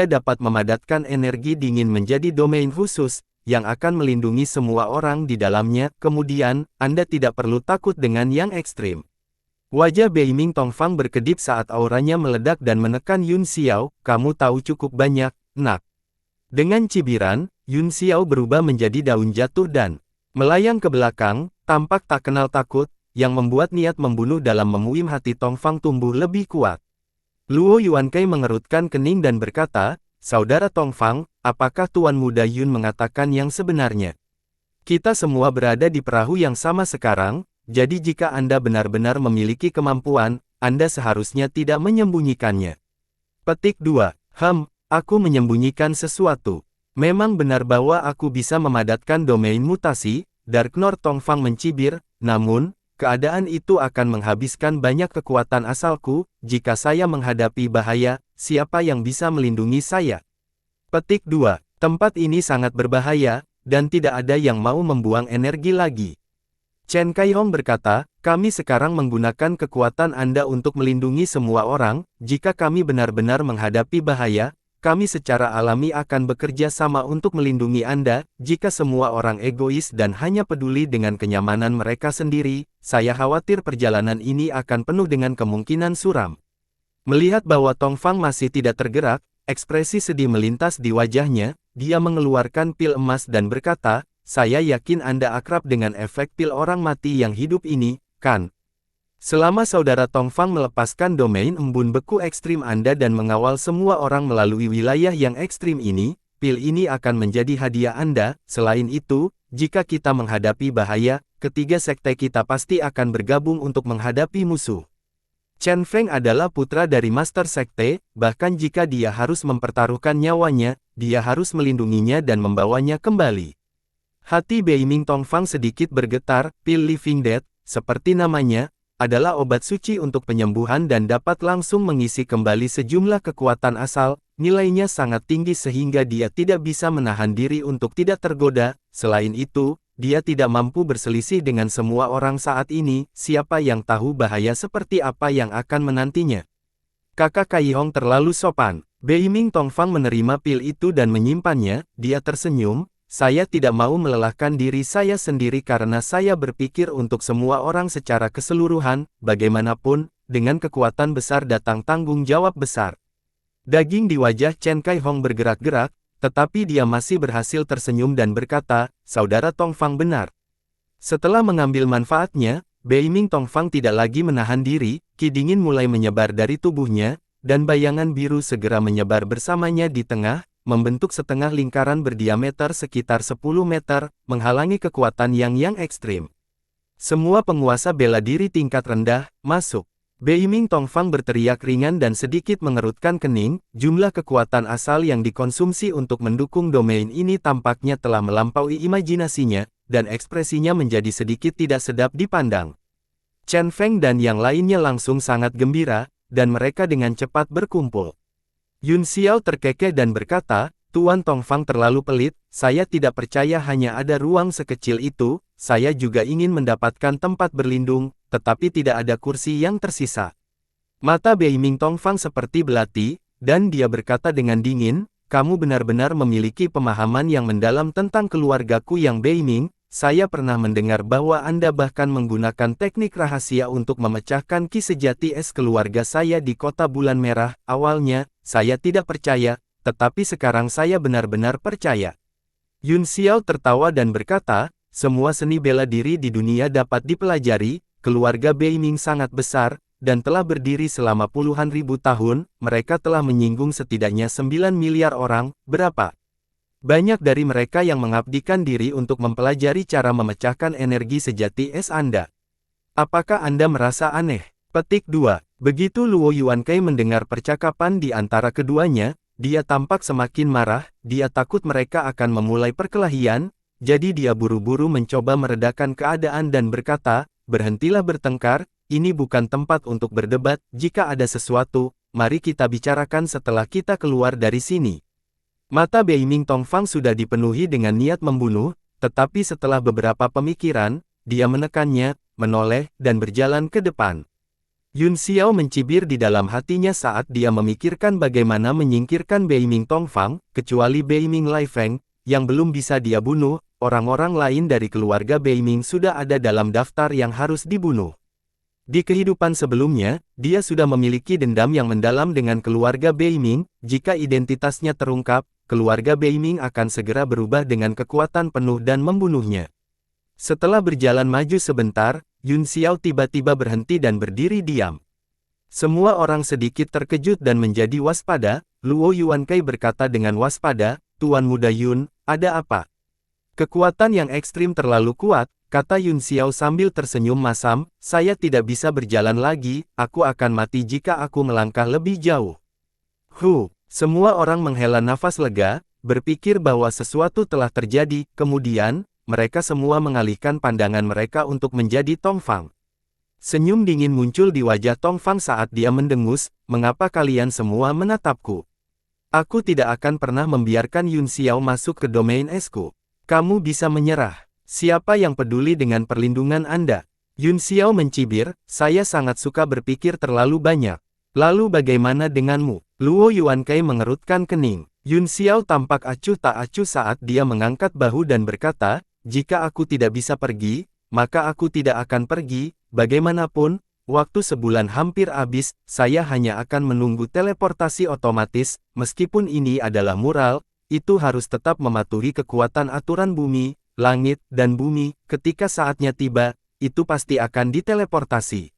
dapat memadatkan energi dingin menjadi domain khusus, yang akan melindungi semua orang di dalamnya, kemudian, Anda tidak perlu takut dengan yang ekstrim." Wajah Beiming Tongfang berkedip saat auranya meledak dan menekan Yun Xiao, "Kamu tahu cukup banyak, nak." Dengan cibiran, Yun Xiao berubah menjadi daun jatuh dan melayang ke belakang, tampak tak kenal takut, yang membuat niat membunuh dalam memuim hati Tongfang tumbuh lebih kuat. Luo Yuankei mengerutkan kening dan berkata, "Saudara Tongfang, apakah Tuan Muda Yun mengatakan yang sebenarnya? Kita semua berada di perahu yang sama sekarang, jadi jika Anda benar-benar memiliki kemampuan, Anda seharusnya tidak menyembunyikannya." Petik 2. Aku menyembunyikan sesuatu. Memang benar bahwa aku bisa memadatkan domain mutasi, Dark Lord Tongfang mencibir, namun, keadaan itu akan menghabiskan banyak kekuatan asalku. Jika saya menghadapi bahaya, siapa yang bisa melindungi saya? Petik 2. Tempat ini sangat berbahaya, dan tidak ada yang mau membuang energi lagi. Chen Kaihong berkata, "Kami sekarang menggunakan kekuatan Anda untuk melindungi semua orang. Jika kami benar-benar menghadapi bahaya, kami secara alami akan bekerja sama untuk melindungi Anda. Jika semua orang egois dan hanya peduli dengan kenyamanan mereka sendiri, saya khawatir perjalanan ini akan penuh dengan kemungkinan suram." Melihat bahwa Tongfang masih tidak tergerak, ekspresi sedih melintas di wajahnya, dia mengeluarkan pil emas dan berkata, "Saya yakin Anda akrab dengan efek pil orang mati yang hidup ini, kan? Selama saudara Tongfang melepaskan domain embun beku ekstrim Anda dan mengawal semua orang melalui wilayah yang ekstrim ini, pil ini akan menjadi hadiah Anda." Selain itu, jika kita menghadapi bahaya, ketiga sekte kita pasti akan bergabung untuk menghadapi musuh. Chen Feng adalah putra dari Master Sekte, bahkan jika dia harus mempertaruhkan nyawanya, dia harus melindunginya dan membawanya kembali. Hati Beiming Tongfang sedikit bergetar. Pil Living Dead, seperti namanya, adalah obat suci untuk penyembuhan dan dapat langsung mengisi kembali sejumlah kekuatan asal. Nilainya sangat tinggi sehingga dia tidak bisa menahan diri untuk tidak tergoda. Selain itu, dia tidak mampu berselisih dengan semua orang saat ini. Siapa yang tahu bahaya seperti apa yang akan menantinya? Kakak Kaihong terlalu sopan. Beiming Tongfang menerima pil itu dan menyimpannya. Dia tersenyum. Saya tidak mau melelahkan diri saya sendiri karena saya berpikir untuk semua orang secara keseluruhan. Bagaimanapun, dengan kekuatan besar datang tanggung jawab besar. Daging di wajah Chen Kaihong bergerak-gerak, tetapi dia masih berhasil tersenyum dan berkata, "Saudara Tongfang benar." Setelah mengambil manfaatnya, Beiming Tongfang tidak lagi menahan diri, ki dingin mulai menyebar dari tubuhnya, dan bayangan biru segera menyebar bersamanya di tengah, membentuk setengah lingkaran berdiameter sekitar 10 meter, menghalangi kekuatan yang ekstrim. Semua penguasa bela diri tingkat rendah, masuk. Beiming Tongfang berteriak ringan dan sedikit mengerutkan kening. Jumlah kekuatan asal yang dikonsumsi untuk mendukung domain ini tampaknya telah melampaui imajinasinya, dan ekspresinya menjadi sedikit tidak sedap dipandang. Chen Feng dan yang lainnya langsung sangat gembira, dan mereka dengan cepat berkumpul. Yun Xiao terkekeh dan berkata, "Tuan Tongfang terlalu pelit, saya tidak percaya hanya ada ruang sekecil itu, saya juga ingin mendapatkan tempat berlindung, tetapi tidak ada kursi yang tersisa." Mata Beiming Tongfang seperti belati, dan dia berkata dengan dingin, "Kamu benar-benar memiliki pemahaman yang mendalam tentang keluargaku yang Beiming. Saya pernah mendengar bahwa Anda bahkan menggunakan teknik rahasia untuk memecahkan ki sejati es keluarga saya di kota Bulan Merah. Awalnya, saya tidak percaya, tetapi sekarang saya benar-benar percaya." Yun Xiao tertawa dan berkata, "Semua seni bela diri di dunia dapat dipelajari. Keluarga Beiming sangat besar, dan telah berdiri selama puluhan ribu tahun. Mereka telah menyinggung setidaknya 9 miliar orang. Berapa banyak dari mereka yang mengabdikan diri untuk mempelajari cara memecahkan energi sejati es Anda? Apakah Anda merasa aneh?" Petik 2. Begitu Luo Yuankei mendengar percakapan di antara keduanya, dia tampak semakin marah. Dia takut mereka akan memulai perkelahian, jadi dia buru-buru mencoba meredakan keadaan dan berkata, "Berhentilah bertengkar, ini bukan tempat untuk berdebat. Jika ada sesuatu, mari kita bicarakan setelah kita keluar dari sini." Mata Beiming Tongfang sudah dipenuhi dengan niat membunuh, tetapi setelah beberapa pemikiran, dia menekannya, menoleh, dan berjalan ke depan. Yun Xiao mencibir di dalam hatinya saat dia memikirkan bagaimana menyingkirkan Beiming Tongfang, kecuali Beiming Laifeng, yang belum bisa dia bunuh. Orang-orang lain dari keluarga Beiming sudah ada dalam daftar yang harus dibunuh. Di kehidupan sebelumnya, dia sudah memiliki dendam yang mendalam dengan keluarga Beiming. Jika identitasnya terungkap, keluarga Beiming akan segera berubah dengan kekuatan penuh dan membunuhnya. Setelah berjalan maju sebentar, Yun Xiao tiba-tiba berhenti dan berdiri diam. Semua orang sedikit terkejut dan menjadi waspada. Luo Yuankei berkata dengan waspada, "Tuan Muda Yun, ada apa?" "Kekuatan yang ekstrim terlalu kuat," kata Yun Xiao sambil tersenyum masam, "saya tidak bisa berjalan lagi, aku akan mati jika aku melangkah lebih jauh." Semua orang menghela nafas lega, berpikir bahwa sesuatu telah terjadi. Kemudian, mereka semua mengalihkan pandangan mereka untuk menjadi Tongfang. Senyum dingin muncul di wajah Tongfang saat dia mendengus, "Mengapa kalian semua menatapku? Aku tidak akan pernah membiarkan Yun Xiao masuk ke domain esku. Kamu bisa menyerah. Siapa yang peduli dengan perlindungan Anda?" Yun Xiao mencibir, "Saya sangat suka berpikir terlalu banyak. Lalu bagaimana denganmu?" Luo Yuankei mengerutkan kening. Yun Xiao tampak acuh tak acuh saat dia mengangkat bahu dan berkata, "Jika aku tidak bisa pergi, maka aku tidak akan pergi. Bagaimanapun, waktu sebulan hampir habis, saya hanya akan menunggu teleportasi otomatis. Meskipun ini adalah mural, itu harus tetap mematuhi kekuatan aturan bumi, langit, dan bumi. Ketika saatnya tiba, itu pasti akan diteleportasi."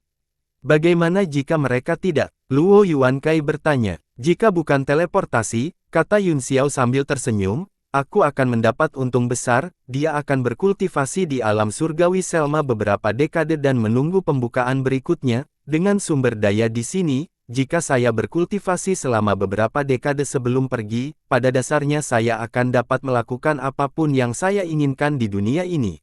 "Bagaimana jika mereka tidak?" Luo Yuankei bertanya. "Jika bukan teleportasi," kata Yun Xiao sambil tersenyum, aku akan mendapat untung besar, dia akan berkultivasi di alam surgawi selama beberapa dekade dan menunggu pembukaan berikutnya, dengan sumber daya di sini, jika saya berkultivasi selama beberapa dekade sebelum pergi, pada dasarnya saya akan dapat melakukan apapun yang saya inginkan di dunia ini.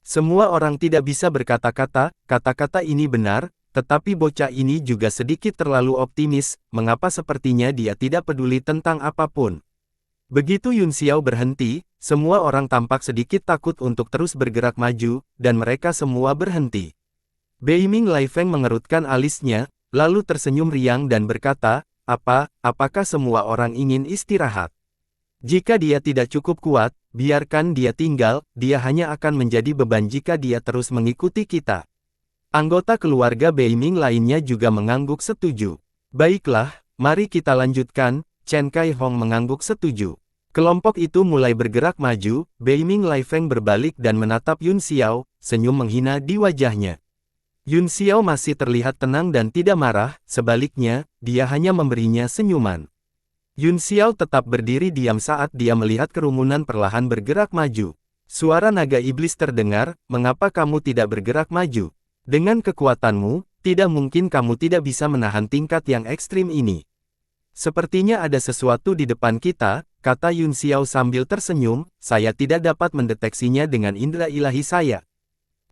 Semua orang tidak bisa berkata-kata, kata-kata ini benar, tetapi bocah ini juga sedikit terlalu optimis, mengapa sepertinya dia tidak peduli tentang apapun. Begitu Yun Xiao berhenti, semua orang tampak sedikit takut untuk terus bergerak maju, dan mereka semua berhenti. Beiming Lai Feng mengerutkan alisnya, lalu tersenyum riang dan berkata, apakah semua orang ingin istirahat? Jika dia tidak cukup kuat, biarkan dia tinggal, dia hanya akan menjadi beban jika dia terus mengikuti kita. Anggota keluarga Beiming lainnya juga mengangguk setuju. Baiklah, mari kita lanjutkan. Chen Kai Hong mengangguk setuju. Kelompok itu mulai bergerak maju, Beiming Lai Feng berbalik dan menatap Yun Xiao, senyum menghina di wajahnya. Yun Xiao masih terlihat tenang dan tidak marah, sebaliknya, dia hanya memberinya senyuman. Yun Xiao tetap berdiri diam saat dia melihat kerumunan perlahan bergerak maju. Suara naga iblis terdengar, mengapa kamu tidak bergerak maju? Dengan kekuatanmu, tidak mungkin kamu tidak bisa menahan tingkat yang ekstrim ini. Sepertinya ada sesuatu di depan kita, kata Yun Xiao sambil tersenyum, saya tidak dapat mendeteksinya dengan indera ilahi saya.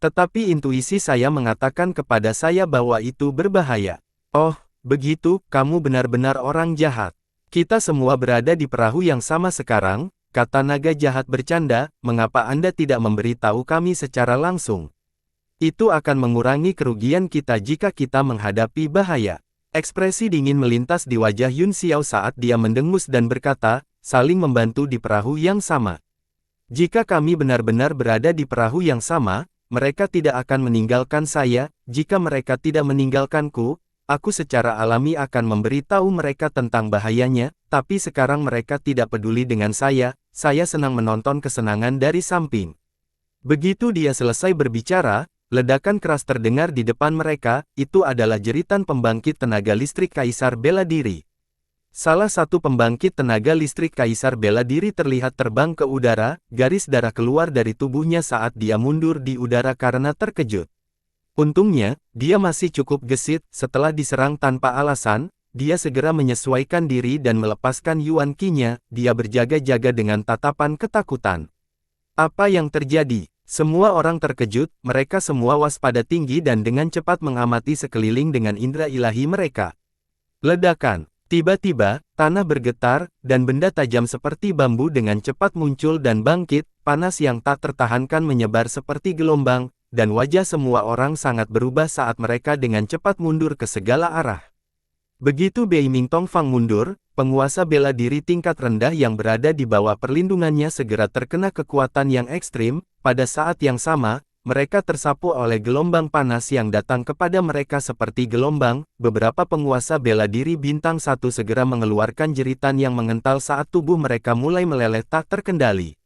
Tetapi intuisi saya mengatakan kepada saya bahwa itu berbahaya. Oh, begitu, kamu benar-benar orang jahat. Kita semua berada di perahu yang sama sekarang, kata naga jahat bercanda, mengapa Anda tidak memberitahu kami secara langsung? Itu akan mengurangi kerugian kita jika kita menghadapi bahaya. Ekspresi dingin melintas di wajah Yun Xiao saat dia mendengus dan berkata, saling membantu di perahu yang sama. Jika kami benar-benar berada di perahu yang sama, mereka tidak akan meninggalkan saya, jika mereka tidak meninggalkanku, aku secara alami akan memberitahu mereka tentang bahayanya, tapi sekarang mereka tidak peduli dengan saya senang menonton kesenangan dari samping. Begitu dia selesai berbicara, ledakan keras terdengar di depan mereka, itu adalah jeritan pembangkit tenaga listrik Kaisar Bela Diri. Salah satu pembangkit tenaga listrik Kaisar Bela Diri terlihat terbang ke udara, garis darah keluar dari tubuhnya saat dia mundur di udara karena terkejut. Untungnya, dia masih cukup gesit, setelah diserang tanpa alasan, dia segera menyesuaikan diri dan melepaskan Yuan Qi-nya, dia berjaga-jaga dengan tatapan ketakutan. Apa yang terjadi? Semua orang terkejut, mereka semua waspada tinggi dan dengan cepat mengamati sekeliling dengan indera ilahi mereka. Ledakan. Tiba-tiba, tanah bergetar, dan benda tajam seperti bambu dengan cepat muncul dan bangkit, panas yang tak tertahankan menyebar seperti gelombang, dan wajah semua orang sangat berubah saat mereka dengan cepat mundur ke segala arah. Begitu Beiming Tongfang mundur, penguasa bela diri tingkat rendah yang berada di bawah perlindungannya segera terkena kekuatan yang ekstrim, pada saat yang sama, mereka tersapu oleh gelombang panas yang datang kepada mereka seperti gelombang, beberapa penguasa bela diri bintang 1 segera mengeluarkan jeritan yang mengental saat tubuh mereka mulai meleleh tak terkendali.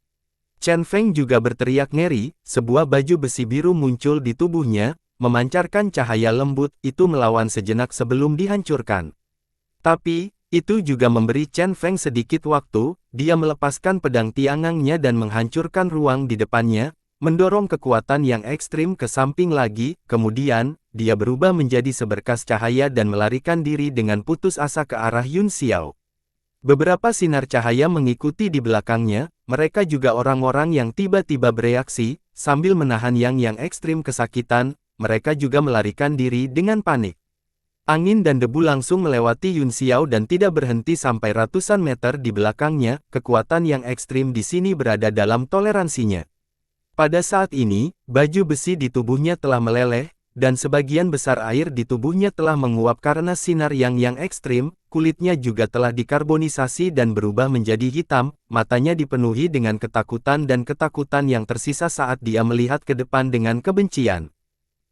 Chen Feng juga berteriak ngeri, sebuah baju besi biru muncul di tubuhnya, memancarkan cahaya lembut, itu melawan sejenak sebelum dihancurkan. Tapi, itu juga memberi Chen Feng sedikit waktu, dia melepaskan pedang tiangangnya dan menghancurkan ruang di depannya, mendorong kekuatan yang ekstrim ke samping lagi, kemudian, dia berubah menjadi seberkas cahaya dan melarikan diri dengan putus asa ke arah Yun Xiao. Beberapa sinar cahaya mengikuti di belakangnya, mereka juga orang-orang yang tiba-tiba bereaksi, sambil menahan yang ekstrim kesakitan, mereka juga melarikan diri dengan panik. Angin dan debu langsung melewati Yun Xiao dan tidak berhenti sampai ratusan meter di belakangnya, kekuatan yang ekstrim di sini berada dalam toleransinya. Pada saat ini, baju besi di tubuhnya telah meleleh, dan sebagian besar air di tubuhnya telah menguap karena sinar yang ekstrim, kulitnya juga telah dikarbonisasi dan berubah menjadi hitam, matanya dipenuhi dengan ketakutan dan ketakutan yang tersisa saat dia melihat ke depan dengan kebencian.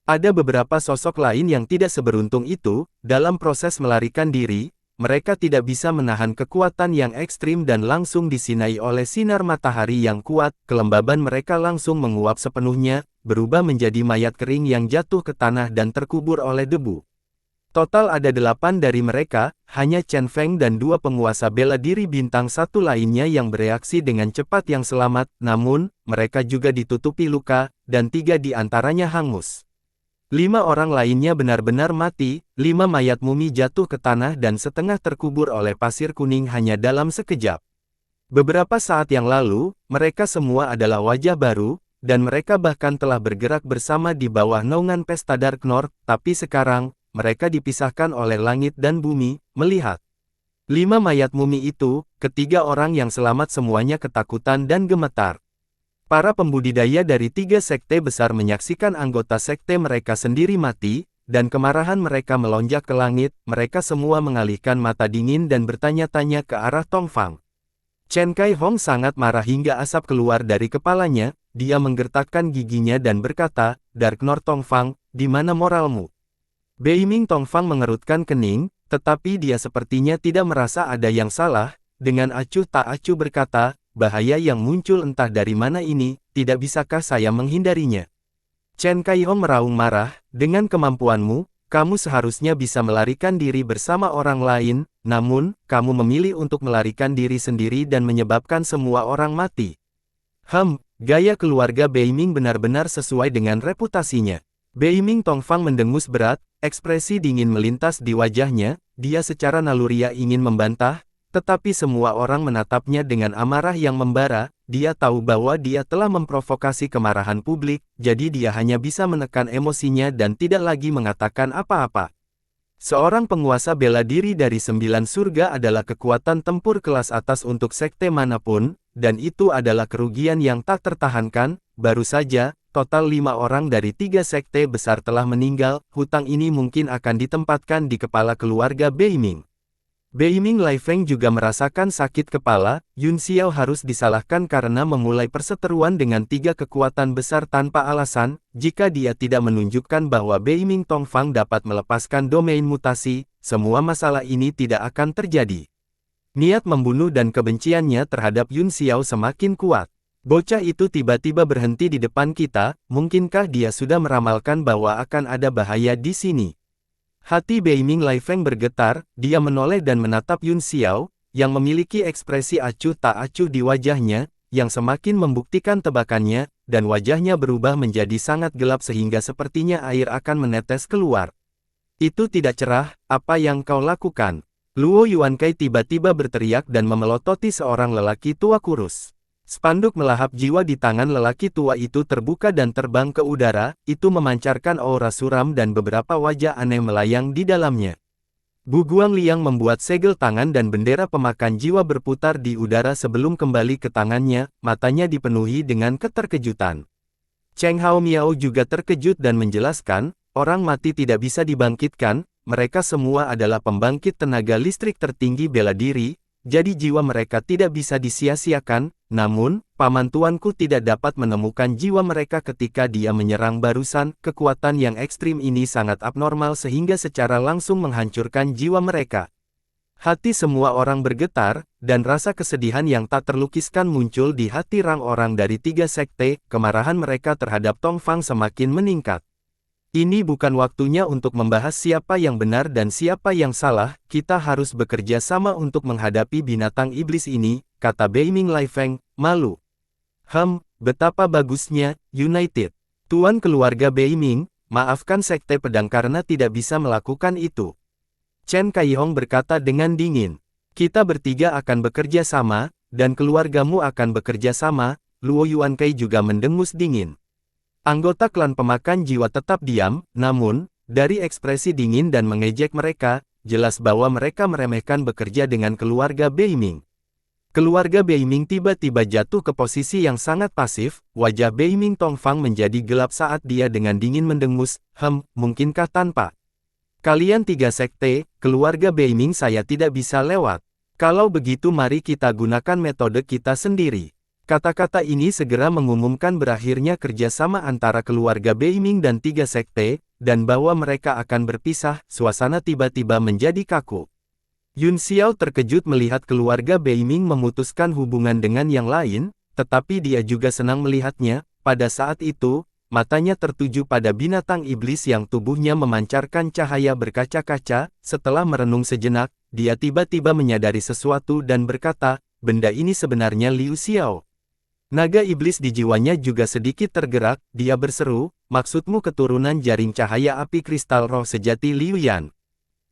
Ada beberapa sosok lain yang tidak seberuntung itu, dalam proses melarikan diri, mereka tidak bisa menahan kekuatan yang ekstrim dan langsung disinai oleh sinar matahari yang kuat, kelembaban mereka langsung menguap sepenuhnya, berubah menjadi mayat kering yang jatuh ke tanah dan terkubur oleh debu. Total ada 8 dari mereka, hanya Chen Feng dan dua penguasa bela diri bintang 1 lainnya yang bereaksi dengan cepat yang selamat, namun, mereka juga ditutupi luka, dan 3 di antaranya hangus. 5 orang lainnya benar-benar mati, 5 mayat mumi jatuh ke tanah dan setengah terkubur oleh pasir kuning hanya dalam sekejap. Beberapa saat yang lalu, mereka semua adalah wajah baru, dan mereka bahkan telah bergerak bersama di bawah naungan pesta Dark North, tapi sekarang, mereka dipisahkan oleh langit dan bumi, melihat 5 mayat mumi itu, ketiga orang yang selamat semuanya ketakutan dan gemetar. Para pembudidaya dari 3 sekte besar menyaksikan anggota sekte mereka sendiri mati, dan kemarahan mereka melonjak ke langit, mereka semua mengalihkan mata dingin dan bertanya-tanya ke arah Tongfang. Chen Kai Hong sangat marah hingga asap keluar dari kepalanya, dia menggertakkan giginya dan berkata, Dark North Tongfang, di mana moralmu? Beiming Tongfang mengerutkan kening, tetapi dia sepertinya tidak merasa ada yang salah, dengan acuh tak acuh berkata, bahaya yang muncul entah dari mana ini, tidak bisakah saya menghindarinya? Chen Kai Hong meraung marah, dengan kemampuanmu, kamu seharusnya bisa melarikan diri bersama orang lain, namun, kamu memilih untuk melarikan diri sendiri dan menyebabkan semua orang mati. Gaya keluarga Beiming benar-benar sesuai dengan reputasinya. Beiming Tongfang mendengus berat, ekspresi dingin melintas di wajahnya, dia secara naluriah ingin membantah, tetapi semua orang menatapnya dengan amarah yang membara, dia tahu bahwa dia telah memprovokasi kemarahan publik, jadi dia hanya bisa menekan emosinya dan tidak lagi mengatakan apa-apa. Seorang penguasa bela diri dari 9 surga adalah kekuatan tempur kelas atas untuk sekte manapun, dan itu adalah kerugian yang tak tertahankan, baru saja, total 5 orang dari 3 sekte besar telah meninggal, hutang ini mungkin akan ditempatkan di kepala keluarga Beiming. Beiming Lai Feng juga merasakan sakit kepala, Yun Xiao harus disalahkan karena memulai perseteruan dengan 3 kekuatan besar tanpa alasan, jika dia tidak menunjukkan bahwa Beiming Tongfang dapat melepaskan domain mutasi, semua masalah ini tidak akan terjadi. Niat membunuh dan kebenciannya terhadap Yun Xiao semakin kuat. Bocah itu tiba-tiba berhenti di depan kita, mungkinkah dia sudah meramalkan bahwa akan ada bahaya di sini? Hati Beiming Lai Feng bergetar, dia menoleh dan menatap Yun Xiao, yang memiliki ekspresi acuh tak acuh di wajahnya, yang semakin membuktikan tebakannya, dan wajahnya berubah menjadi sangat gelap sehingga sepertinya air akan menetes keluar. Itu tidak cerah, apa yang kau lakukan? Luo Yuankai tiba-tiba berteriak dan memelototi seorang lelaki tua kurus. Spanduk melahap jiwa di tangan lelaki tua itu terbuka dan terbang ke udara, itu memancarkan aura suram dan beberapa wajah aneh melayang di dalamnya. Bu Guangliang membuat segel tangan dan bendera pemakan jiwa berputar di udara sebelum kembali ke tangannya, matanya dipenuhi dengan keterkejutan. Cheng Hao Miao juga terkejut dan menjelaskan, orang mati tidak bisa dibangkitkan, mereka semua adalah pembangkit tenaga listrik tertinggi bela diri, jadi jiwa mereka tidak bisa disia-siakan, namun, paman tuanku tidak dapat menemukan jiwa mereka ketika dia menyerang barusan, kekuatan yang ekstrim ini sangat abnormal sehingga secara langsung menghancurkan jiwa mereka. Hati semua orang bergetar, dan rasa kesedihan yang tak terlukiskan muncul di hati orang dari 3 sekte, kemarahan mereka terhadap Tongfang semakin meningkat. Ini bukan waktunya untuk membahas siapa yang benar dan siapa yang salah, kita harus bekerja sama untuk menghadapi binatang iblis ini, kata Beiming Lai Feng, malu. Betapa bagusnya, United. Tuan keluarga Beiming, maafkan sekte pedang karena tidak bisa melakukan itu. Chen Kai Hong berkata dengan dingin. Kita bertiga akan bekerja sama, dan keluargamu akan bekerja sama, Luo Yuankai juga mendengus dingin. Anggota klan pemakan jiwa tetap diam, namun, dari ekspresi dingin dan mengejek mereka, jelas bahwa mereka meremehkan bekerja dengan keluarga Beiming. Keluarga Beiming tiba-tiba jatuh ke posisi yang sangat pasif, wajah Beiming Tongfang menjadi gelap saat dia dengan dingin mendengus, mungkinkah tanpa kalian 3 sekte, keluarga Beiming saya tidak bisa lewat. Kalau begitu mari kita gunakan metode kita sendiri. Kata-kata ini segera mengumumkan berakhirnya kerjasama antara keluarga Beiming dan 3 sekte, dan bahwa mereka akan berpisah, suasana tiba-tiba menjadi kaku. Yun Xiao terkejut melihat keluarga Beiming memutuskan hubungan dengan yang lain, tetapi dia juga senang melihatnya, pada saat itu, matanya tertuju pada binatang iblis yang tubuhnya memancarkan cahaya berkaca-kaca, setelah merenung sejenak, dia tiba-tiba menyadari sesuatu dan berkata, benda ini sebenarnya Liu Xiao. Naga iblis di jiwanya juga sedikit tergerak, dia berseru, maksudmu keturunan jaring cahaya api kristal roh sejati Liu Yan.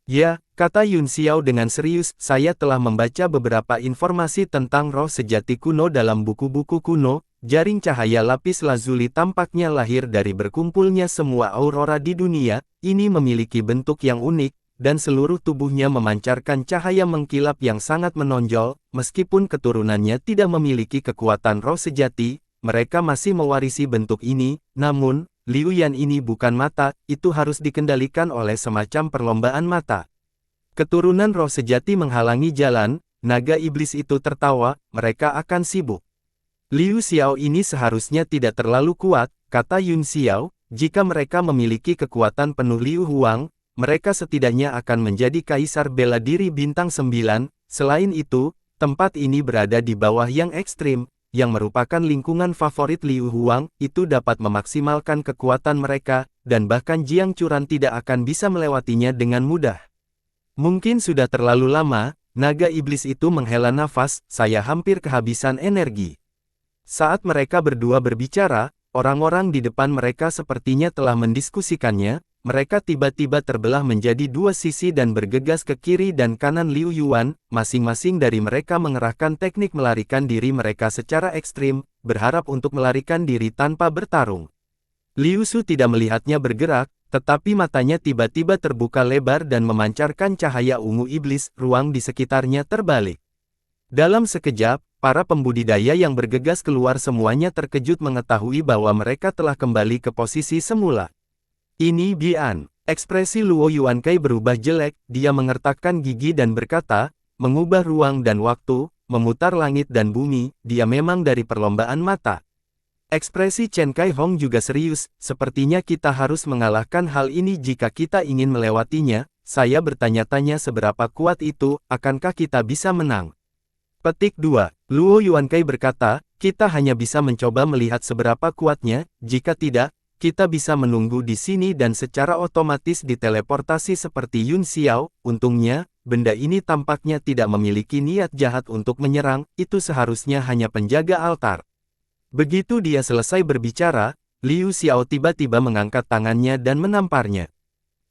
Ya, kata Yun Xiao dengan serius, saya telah membaca beberapa informasi tentang roh sejati kuno dalam buku-buku kuno. Jaring cahaya lapis lazuli tampaknya lahir dari berkumpulnya semua aurora di dunia, ini memiliki bentuk yang unik, dan seluruh tubuhnya memancarkan cahaya mengkilap yang sangat menonjol, meskipun keturunannya tidak memiliki kekuatan roh sejati, mereka masih mewarisi bentuk ini, namun, Liu Yan ini bukan mata, itu harus dikendalikan oleh semacam perlombaan mata. Keturunan roh sejati menghalangi jalan, naga iblis itu tertawa, mereka akan sibuk. Liu Xiao ini seharusnya tidak terlalu kuat, kata Yun Xiao, jika mereka memiliki kekuatan penuh Liu Huang, mereka setidaknya akan menjadi kaisar bela diri bintang 9, selain itu, tempat ini berada di bawah yang ekstrim, yang merupakan lingkungan favorit Liu Huang, itu dapat memaksimalkan kekuatan mereka, dan bahkan Jiang Churan tidak akan bisa melewatinya dengan mudah. Mungkin sudah terlalu lama, naga iblis itu menghela nafas, saya hampir kehabisan energi. Saat mereka berdua berbicara, orang-orang di depan mereka sepertinya telah mendiskusikannya, mereka tiba-tiba terbelah menjadi dua sisi dan bergegas ke kiri dan kanan Liu Yuan, masing-masing dari mereka mengerahkan teknik melarikan diri mereka secara ekstrim, berharap untuk melarikan diri tanpa bertarung. Liu Su tidak melihatnya bergerak, tetapi matanya tiba-tiba terbuka lebar dan memancarkan cahaya ungu iblis, ruang di sekitarnya terbalik. Dalam sekejap, para pembudidaya yang bergegas keluar semuanya terkejut mengetahui bahwa mereka telah kembali ke posisi semula. Ini Bian. Ekspresi Luo Yuankai berubah jelek, dia mengertakkan gigi dan berkata, mengubah ruang dan waktu, memutar langit dan bumi, dia memang dari perlombaan mata. Ekspresi Chen Kai Hong juga serius, sepertinya kita harus mengalahkan hal ini jika kita ingin melewatinya, saya bertanya-tanya seberapa kuat itu, akankah kita bisa menang? Petik 2. Luo Yuankai berkata, kita hanya bisa mencoba melihat seberapa kuatnya, jika tidak, kita bisa menunggu di sini dan secara otomatis diteleportasi seperti Yun Xiao, untungnya, benda ini tampaknya tidak memiliki niat jahat untuk menyerang, itu seharusnya hanya penjaga altar. Begitu dia selesai berbicara, Liu Xiao tiba-tiba mengangkat tangannya dan menamparnya.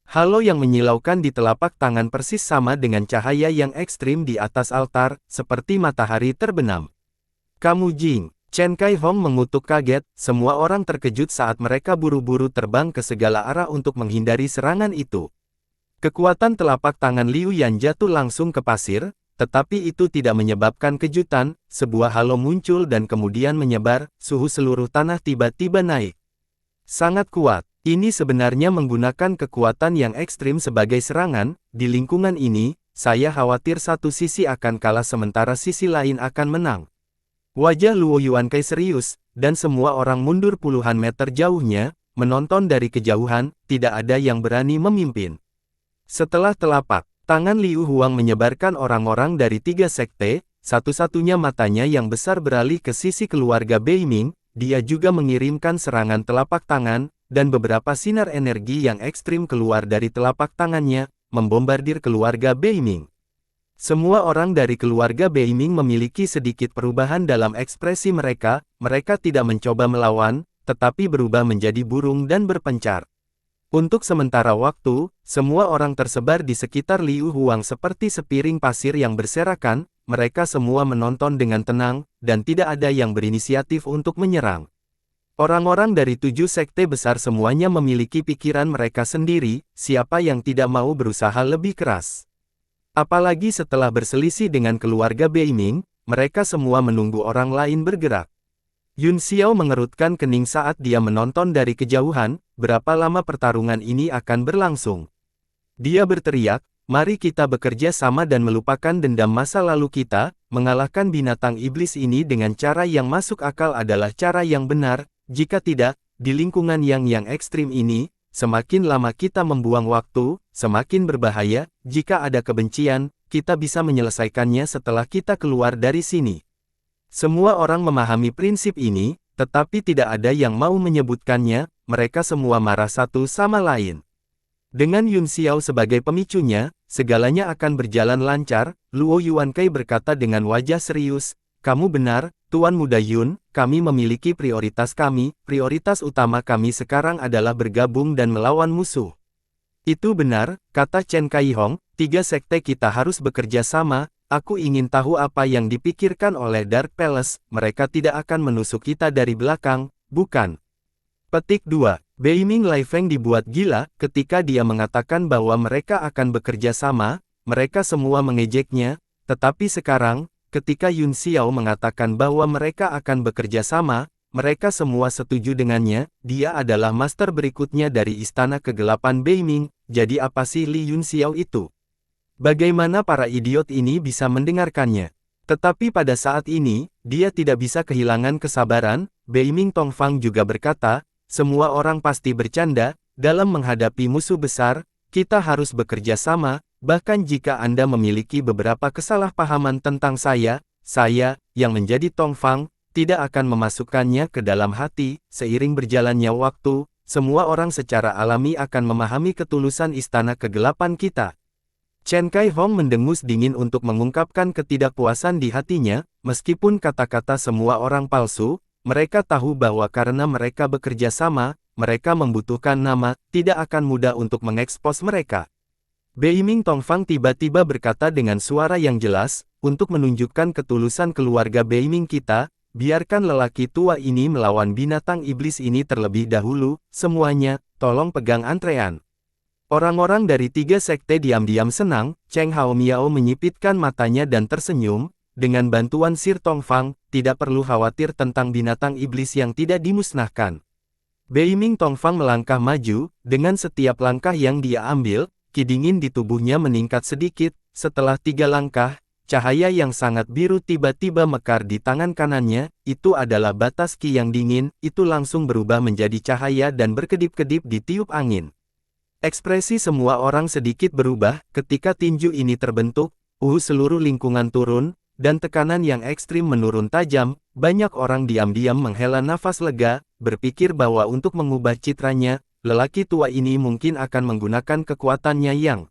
Halo yang menyilaukan di telapak tangan persis sama dengan cahaya yang ekstrim di atas altar, seperti matahari terbenam. Kamu Jing. Chen Kai Hong mengutuk kaget, semua orang terkejut saat mereka buru-buru terbang ke segala arah untuk menghindari serangan itu. Kekuatan telapak tangan Liu Yan jatuh langsung ke pasir, tetapi itu tidak menyebabkan kejutan, sebuah halo muncul dan kemudian menyebar, suhu seluruh tanah tiba-tiba naik. Sangat kuat, ini sebenarnya menggunakan kekuatan yang ekstrim sebagai serangan, di lingkungan ini, saya khawatir satu sisi akan kalah sementara sisi lain akan menang. Wajah Luo Yuankai serius, dan semua orang mundur puluhan meter jauhnya, menonton dari kejauhan, tidak ada yang berani memimpin. Setelah telapak tangan Liu Huang menyebarkan orang-orang dari 3 sekte, satu-satunya matanya yang besar beralih ke sisi keluarga Beiming, dia juga mengirimkan serangan telapak tangan, dan beberapa sinar energi yang ekstrim keluar dari telapak tangannya, membombardir keluarga Beiming. Semua orang dari keluarga Beiming memiliki sedikit perubahan dalam ekspresi mereka, mereka tidak mencoba melawan, tetapi berubah menjadi burung dan berpencar. Untuk sementara waktu, semua orang tersebar di sekitar Liu Huang seperti sepiring pasir yang berserakan, mereka semua menonton dengan tenang, dan tidak ada yang berinisiatif untuk menyerang. Orang-orang dari 7 sekte besar semuanya memiliki pikiran mereka sendiri, siapa yang tidak mau berusaha lebih keras. Apalagi setelah berselisih dengan keluarga Beiming, mereka semua menunggu orang lain bergerak. Yun Xiao mengerutkan kening saat dia menonton dari kejauhan, berapa lama pertarungan ini akan berlangsung. Dia berteriak, mari kita bekerja sama dan melupakan dendam masa lalu kita, mengalahkan binatang iblis ini dengan cara yang masuk akal adalah cara yang benar, jika tidak, di lingkungan yang ekstrim ini, semakin lama kita membuang waktu, semakin berbahaya, jika ada kebencian, kita bisa menyelesaikannya setelah kita keluar dari sini. Semua orang memahami prinsip ini, tetapi tidak ada yang mau menyebutkannya, mereka semua marah satu sama lain. Dengan Yun Xiao sebagai pemicunya, segalanya akan berjalan lancar. Luo Yuankei berkata dengan wajah serius, kamu benar, Tuan Muda Yun, kami memiliki prioritas kami, prioritas utama kami sekarang adalah bergabung dan melawan musuh. Itu benar, kata Chen Kaihong, 3 sekte kita harus bekerja sama, aku ingin tahu apa yang dipikirkan oleh Dark Palace, mereka tidak akan menusuk kita dari belakang, bukan? Petik 2. Beiming Laifeng dibuat gila, ketika dia mengatakan bahwa mereka akan bekerja sama, mereka semua mengejeknya, tetapi sekarang, ketika Yun Xiao mengatakan bahwa mereka akan bekerja sama, mereka semua setuju dengannya, dia adalah master berikutnya dari Istana Kegelapan Beiming, jadi apa sih Li Yun Xiao itu? Bagaimana para idiot ini bisa mendengarkannya? Tetapi pada saat ini, dia tidak bisa kehilangan kesabaran. Beiming Tongfang juga berkata, semua orang pasti bercanda, dalam menghadapi musuh besar, kita harus bekerja sama, bahkan jika Anda memiliki beberapa kesalahpahaman tentang saya, yang menjadi Tongfang, tidak akan memasukkannya ke dalam hati. Seiring berjalannya waktu, semua orang secara alami akan memahami ketulusan Istana Kegelapan kita. Chen Kaihong mendengus dingin untuk mengungkapkan ketidakpuasan di hatinya, meskipun kata-kata semua orang palsu, mereka tahu bahwa karena mereka bekerja sama, mereka membutuhkan nama, tidak akan mudah untuk mengekspos mereka. Beiming Tongfang tiba-tiba berkata dengan suara yang jelas, untuk menunjukkan ketulusan keluarga Beiming kita, biarkan lelaki tua ini melawan binatang iblis ini terlebih dahulu, semuanya, tolong pegang antrean. Orang-orang dari 3 sekte diam-diam senang, Cheng Hao Miao menyipitkan matanya dan tersenyum, dengan bantuan Sir Tongfang, tidak perlu khawatir tentang binatang iblis yang tidak dimusnahkan. Beiming Tongfang melangkah maju, dengan setiap langkah yang dia ambil, ki dingin di tubuhnya meningkat sedikit. Setelah 3 langkah, cahaya yang sangat biru tiba-tiba mekar di tangan kanannya, itu adalah batas ki yang dingin, itu langsung berubah menjadi cahaya dan berkedip-kedip di tiup angin. Ekspresi semua orang sedikit berubah, ketika tinju ini terbentuk, seluruh lingkungan turun, dan tekanan yang ekstrim menurun tajam. Banyak orang diam-diam menghela nafas lega, berpikir bahwa untuk mengubah citranya, lelaki tua ini mungkin akan menggunakan kekuatannya yang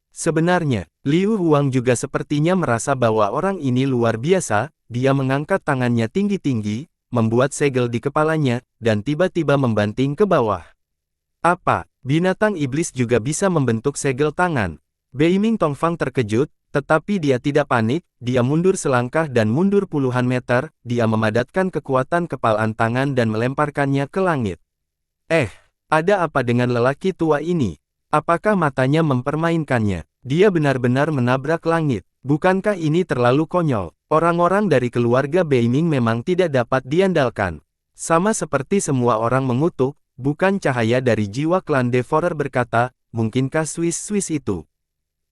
sebenarnya. Liu Huang juga sepertinya merasa bahwa orang ini luar biasa, dia mengangkat tangannya tinggi-tinggi, membuat segel di kepalanya, dan tiba-tiba membanting ke bawah. Apa, binatang iblis juga bisa membentuk segel tangan? Beiming Tongfang terkejut, tetapi dia tidak panik, dia mundur selangkah dan mundur puluhan meter, dia memadatkan kekuatan kepalan tangan dan melemparkannya ke langit. Ada apa dengan lelaki tua ini? Apakah matanya mempermainkannya? Dia benar-benar menabrak langit. Bukankah ini terlalu konyol? Orang-orang dari keluarga Beiming memang tidak dapat diandalkan. Sama seperti semua orang mengutuk, bukan cahaya dari jiwa klan Devourer berkata, mungkinkah Swiss itu?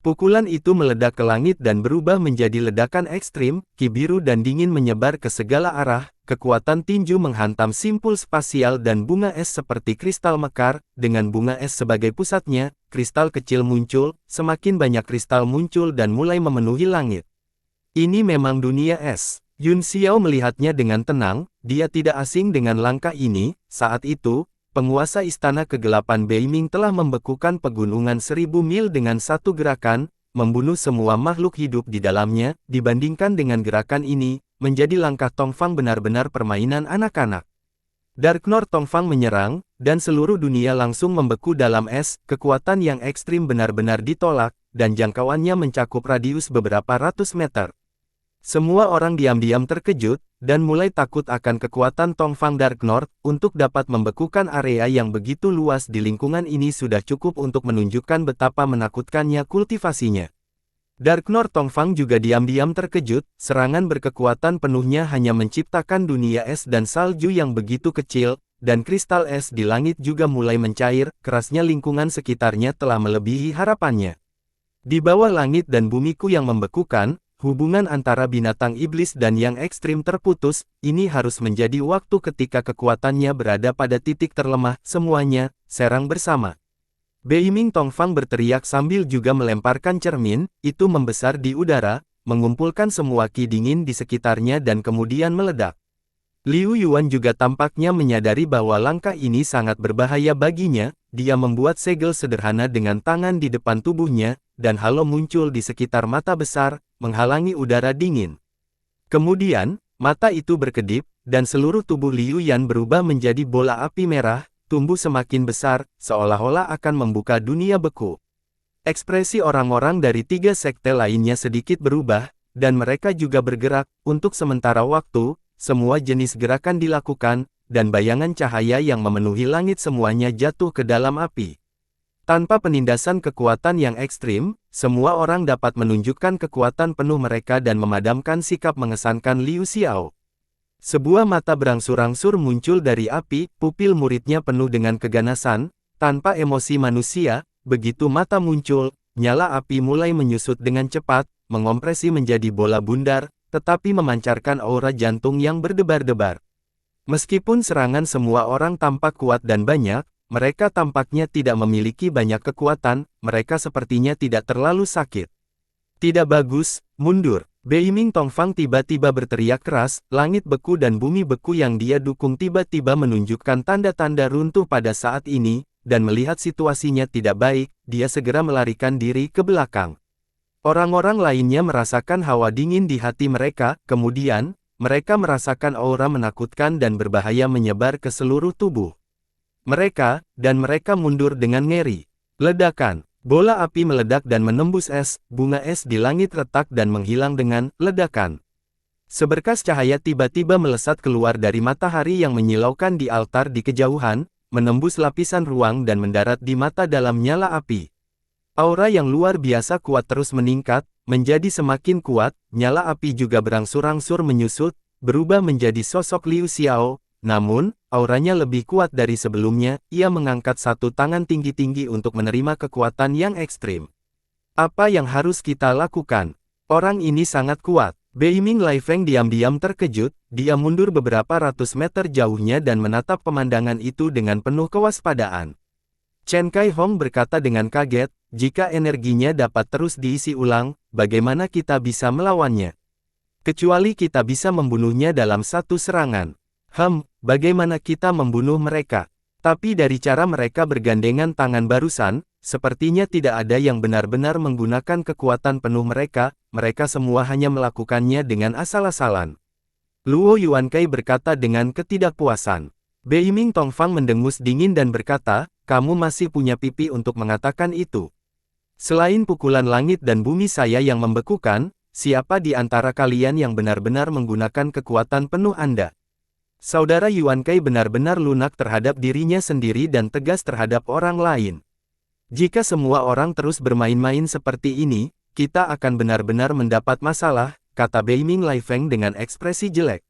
Pukulan itu meledak ke langit dan berubah menjadi ledakan ekstrim, ki biru dan dingin menyebar ke segala arah, kekuatan tinju menghantam simpul spasial dan bunga es seperti kristal mekar, dengan bunga es sebagai pusatnya, kristal kecil muncul, semakin banyak kristal muncul dan mulai memenuhi langit. Ini memang dunia es. Yun Xiao melihatnya dengan tenang, dia tidak asing dengan langkah ini. Saat itu, penguasa Istana Kegelapan Beiming telah membekukan pegunungan 1000 mil dengan satu gerakan, membunuh semua makhluk hidup di dalamnya. Dibandingkan dengan gerakan ini, menjadi langkah Tongfang benar-benar permainan anak-anak. Dark North Tongfang menyerang, dan seluruh dunia langsung membeku dalam es. Kekuatan yang ekstrim benar-benar ditolak, dan jangkauannya mencakup radius beberapa ratus meter. Semua orang diam-diam terkejut, dan mulai takut akan kekuatan Tongfang Dark North. Untuk dapat membekukan area yang begitu luas di lingkungan ini sudah cukup untuk menunjukkan betapa menakutkannya kultivasinya. Dark North Tongfang juga diam-diam terkejut, serangan berkekuatan penuhnya hanya menciptakan dunia es dan salju yang begitu kecil, dan kristal es di langit juga mulai mencair, kerasnya lingkungan sekitarnya telah melebihi harapannya. Di bawah langit dan bumiku yang membekukan, hubungan antara binatang iblis dan yang ekstrim terputus. Ini harus menjadi waktu ketika kekuatannya berada pada titik terlemah. Semuanya, serang bersama. Beiming Tongfang berteriak sambil juga melemparkan cermin, itu membesar di udara, mengumpulkan semua ki dingin di sekitarnya dan kemudian meledak. Liu Yuan juga tampaknya menyadari bahwa langkah ini sangat berbahaya baginya. dia membuat segel sederhana dengan tangan di depan tubuhnya, dan halo muncul di sekitar mata besar, menghalangi udara dingin. Kemudian, mata itu berkedip, dan seluruh tubuh Liu Yan berubah menjadi bola api merah, tumbuh semakin besar, seolah-olah akan membuka dunia beku. Ekspresi orang-orang dari 3 sekte lainnya sedikit berubah, dan mereka juga bergerak. Untuk sementara waktu, semua jenis gerakan dilakukan, dan bayangan cahaya yang memenuhi langit semuanya jatuh ke dalam api. Tanpa penindasan kekuatan yang ekstrim, semua orang dapat menunjukkan kekuatan penuh mereka dan memadamkan sikap mengesankan Liu Xiao. Sebuah mata berangsur-angsur muncul dari api, pupil muridnya penuh dengan keganasan, tanpa emosi manusia. Begitu mata muncul, nyala api mulai menyusut dengan cepat, mengompresi menjadi bola bundar, tetapi memancarkan aura jantung yang berdebar-debar. Meskipun serangan semua orang tampak kuat dan banyak, mereka tampaknya tidak memiliki banyak kekuatan, mereka sepertinya tidak terlalu sakit. Tidak bagus, mundur. Beiming Tongfang tiba-tiba berteriak keras, langit beku dan bumi beku yang dia dukung tiba-tiba menunjukkan tanda-tanda runtuh pada saat ini, dan melihat situasinya tidak baik, dia segera melarikan diri ke belakang. Orang-orang lainnya merasakan hawa dingin di hati mereka, kemudian, mereka merasakan aura menakutkan dan berbahaya menyebar ke seluruh tubuh. Mereka mundur dengan ngeri. Ledakan. Bola api meledak dan menembus es, bunga es di langit retak dan menghilang dengan ledakan. Seberkas cahaya tiba-tiba melesat keluar dari matahari yang menyilaukan di altar di kejauhan, menembus lapisan ruang dan mendarat di mata dalam nyala api. Aura yang luar biasa kuat terus meningkat, menjadi semakin kuat, nyala api juga berangsur-angsur menyusut, berubah menjadi sosok Liu Xiao, namun, auranya lebih kuat dari sebelumnya, ia mengangkat satu tangan tinggi-tinggi untuk menerima kekuatan yang ekstrim. Apa yang harus kita lakukan? Orang ini sangat kuat. Beiming Laifeng diam-diam terkejut, dia mundur beberapa ratus meter jauhnya dan menatap pemandangan itu dengan penuh kewaspadaan. Chen Kai Hong berkata dengan kaget, jika energinya dapat terus diisi ulang, bagaimana kita bisa melawannya? Kecuali kita bisa membunuhnya dalam satu serangan. Bagaimana kita membunuh mereka? Tapi dari cara mereka bergandengan tangan barusan, sepertinya tidak ada yang benar-benar menggunakan kekuatan penuh mereka, mereka semua hanya melakukannya dengan asal-asalan. Luo Yuankai berkata dengan ketidakpuasan. Beiming Tongfang mendengus dingin dan berkata, kamu masih punya pipi untuk mengatakan itu. Selain pukulan langit dan bumi saya yang membekukan, siapa di antara kalian yang benar-benar menggunakan kekuatan penuh Anda? Saudara Yuankai benar-benar lunak terhadap dirinya sendiri dan tegas terhadap orang lain. Jika semua orang terus bermain-main seperti ini, kita akan benar-benar mendapat masalah, kata Beiming Laifeng dengan ekspresi jelek.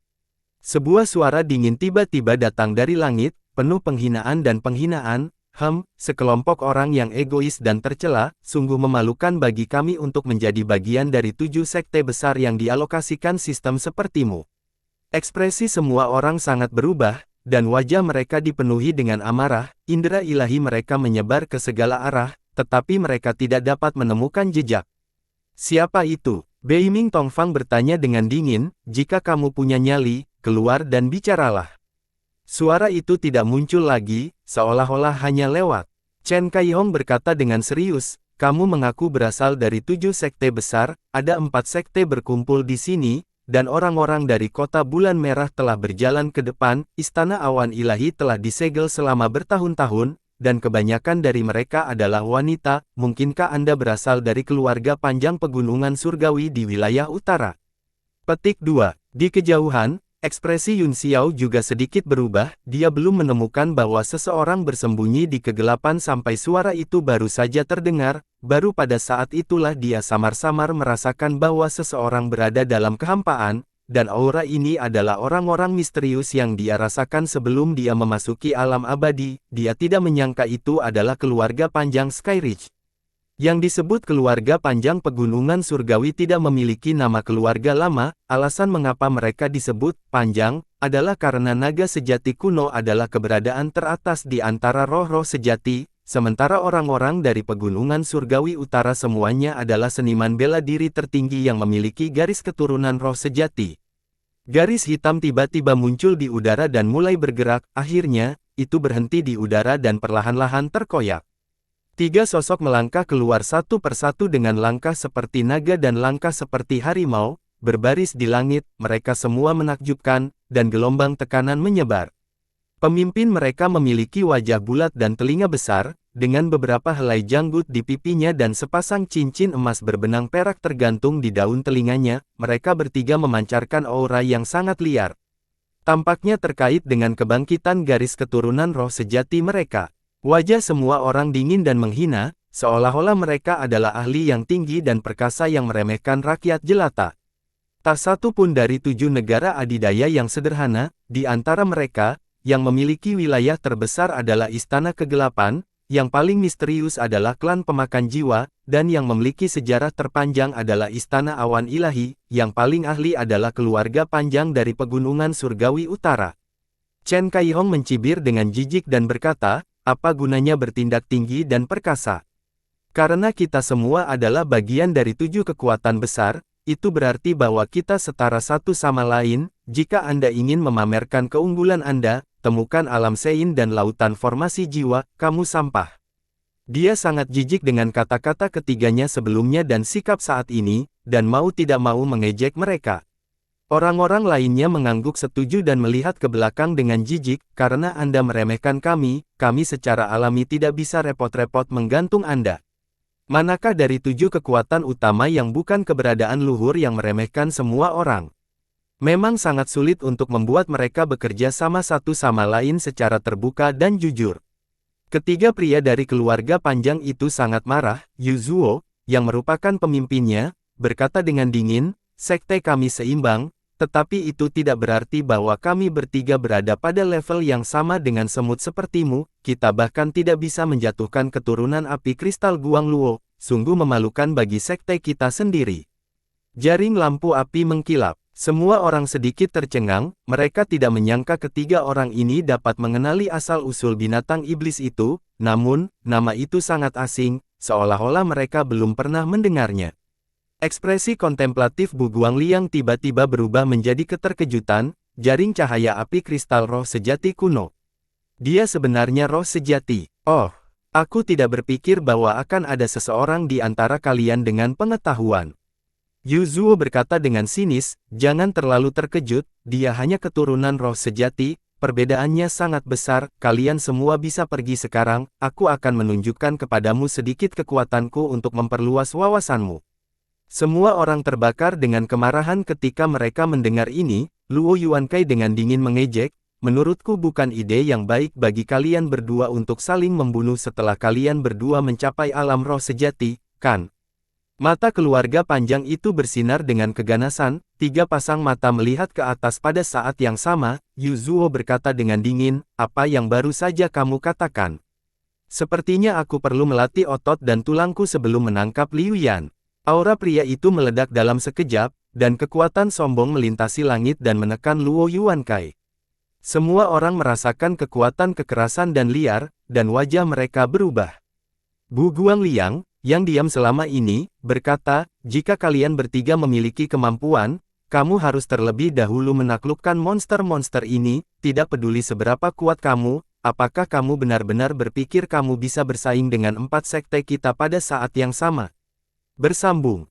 Sebuah suara dingin tiba-tiba datang dari langit, penuh penghinaan dan penghinaan. Sekelompok orang yang egois dan tercela, sungguh memalukan bagi kami untuk menjadi bagian dari 7 sekte besar yang dialokasikan sistem sepertimu. Ekspresi semua orang sangat berubah, dan wajah mereka dipenuhi dengan amarah, indera ilahi mereka menyebar ke segala arah, tetapi mereka tidak dapat menemukan jejak. Siapa itu? Beiming Tongfang bertanya dengan dingin, jika kamu punya nyali, keluar dan bicaralah. Suara itu tidak muncul lagi, seolah-olah hanya lewat. Chen Kai Hong berkata dengan serius, kamu mengaku berasal dari 7 sekte besar, ada 4 sekte berkumpul di sini, dan orang-orang dari kota bulan merah telah berjalan ke depan, istana awan ilahi telah disegel selama bertahun-tahun, dan kebanyakan dari mereka adalah wanita, mungkinkah Anda berasal dari keluarga panjang pegunungan surgawi di wilayah utara? Petik 2. Di kejauhan, ekspresi Yun Xiao juga sedikit berubah, dia belum menemukan bahwa seseorang bersembunyi di kegelapan sampai suara itu baru saja terdengar, baru pada saat itulah dia samar-samar merasakan bahwa seseorang berada dalam kehampaan, dan aura ini adalah orang-orang misterius yang dia rasakan sebelum dia memasuki alam abadi, dia tidak menyangka itu adalah keluarga panjang Skyreach. Yang disebut keluarga panjang pegunungan surgawi tidak memiliki nama keluarga lama, alasan mengapa mereka disebut panjang, adalah karena naga sejati kuno adalah keberadaan teratas di antara roh-roh sejati, sementara orang-orang dari pegunungan surgawi utara semuanya adalah seniman bela diri tertinggi yang memiliki garis keturunan roh sejati. Garis hitam tiba-tiba muncul di udara dan mulai bergerak, akhirnya, itu berhenti di udara dan perlahan-lahan terkoyak. 3 sosok melangkah keluar satu persatu dengan langkah seperti naga dan langkah seperti harimau, berbaris di langit, mereka semua menakjubkan, dan gelombang tekanan menyebar. Pemimpin mereka memiliki wajah bulat dan telinga besar, dengan beberapa helai janggut di pipinya dan sepasang cincin emas berbenang perak tergantung di daun telinganya, mereka bertiga memancarkan aura yang sangat liar. Tampaknya terkait dengan kebangkitan garis keturunan roh sejati mereka. Wajah semua orang dingin dan menghina, seolah-olah mereka adalah ahli yang tinggi dan perkasa yang meremehkan rakyat jelata. Tak satu pun dari 7 negara adidaya yang sederhana, di antara mereka, yang memiliki wilayah terbesar adalah Istana Kegelapan, yang paling misterius adalah klan pemakan jiwa, dan yang memiliki sejarah terpanjang adalah Istana Awan Ilahi, yang paling ahli adalah keluarga panjang dari Pegunungan Surgawi Utara. Chen Kaihong mencibir dengan jijik dan berkata, apa gunanya bertindak tinggi dan perkasa? Karena kita semua adalah bagian dari 7 kekuatan besar, itu berarti bahwa kita setara satu sama lain. Jika Anda ingin memamerkan keunggulan Anda, temukan alam sein dan lautan formasi jiwa, kamu sampah. Dia sangat jijik dengan kata-kata ketiganya sebelumnya dan sikap saat ini, dan mau tidak mau mengejek mereka. Orang-orang lainnya mengangguk setuju dan melihat ke belakang dengan jijik, karena Anda meremehkan kami secara alami tidak bisa repot-repot menggantung Anda. Manakah dari 7 kekuatan utama yang bukan keberadaan luhur yang meremehkan semua orang? Memang sangat sulit untuk membuat mereka bekerja sama satu sama lain secara terbuka dan jujur. Ketiga pria dari keluarga panjang itu sangat marah. Yu Zuo, yang merupakan pemimpinnya, berkata dengan dingin, sekte kami seimbang, tetapi itu tidak berarti bahwa kami bertiga berada pada level yang sama dengan semut sepertimu, kita bahkan tidak bisa menjatuhkan keturunan api kristal Guangluo, sungguh memalukan bagi sekte kita sendiri. Jaring lampu api mengkilap. Semua orang sedikit tercengang, mereka tidak menyangka ketiga orang ini dapat mengenali asal-usul binatang iblis itu, namun, nama itu sangat asing, seolah-olah mereka belum pernah mendengarnya. Ekspresi kontemplatif Bu Guangliang tiba-tiba berubah menjadi keterkejutan, jaring cahaya api kristal roh sejati kuno. Dia sebenarnya roh sejati. Oh, aku tidak berpikir bahwa akan ada seseorang di antara kalian dengan pengetahuan. Yu Zuo berkata dengan sinis, jangan terlalu terkejut, dia hanya keturunan roh sejati, perbedaannya sangat besar, kalian semua bisa pergi sekarang, aku akan menunjukkan kepadamu sedikit kekuatanku untuk memperluas wawasanmu. Semua orang terbakar dengan kemarahan ketika mereka mendengar ini. Luo Yuankai dengan dingin mengejek, menurutku bukan ide yang baik bagi kalian berdua untuk saling membunuh setelah kalian berdua mencapai alam roh sejati, kan? Mata keluarga panjang itu bersinar dengan keganasan, 3 pasang mata melihat ke atas pada saat yang sama. Yu Zuo berkata dengan dingin, apa yang baru saja kamu katakan? Sepertinya aku perlu melatih otot dan tulangku sebelum menangkap Liu Yan. Aura pria itu meledak dalam sekejap, dan kekuatan sombong melintasi langit dan menekan Luo Yuankai. Semua orang merasakan kekuatan kekerasan dan liar, dan wajah mereka berubah. Bu Guangliang, yang diam selama ini, berkata, jika kalian bertiga memiliki kemampuan, kamu harus terlebih dahulu menaklukkan monster-monster ini, tidak peduli seberapa kuat kamu, apakah kamu benar-benar berpikir kamu bisa bersaing dengan 4 sekte kita pada saat yang sama? Bersambung.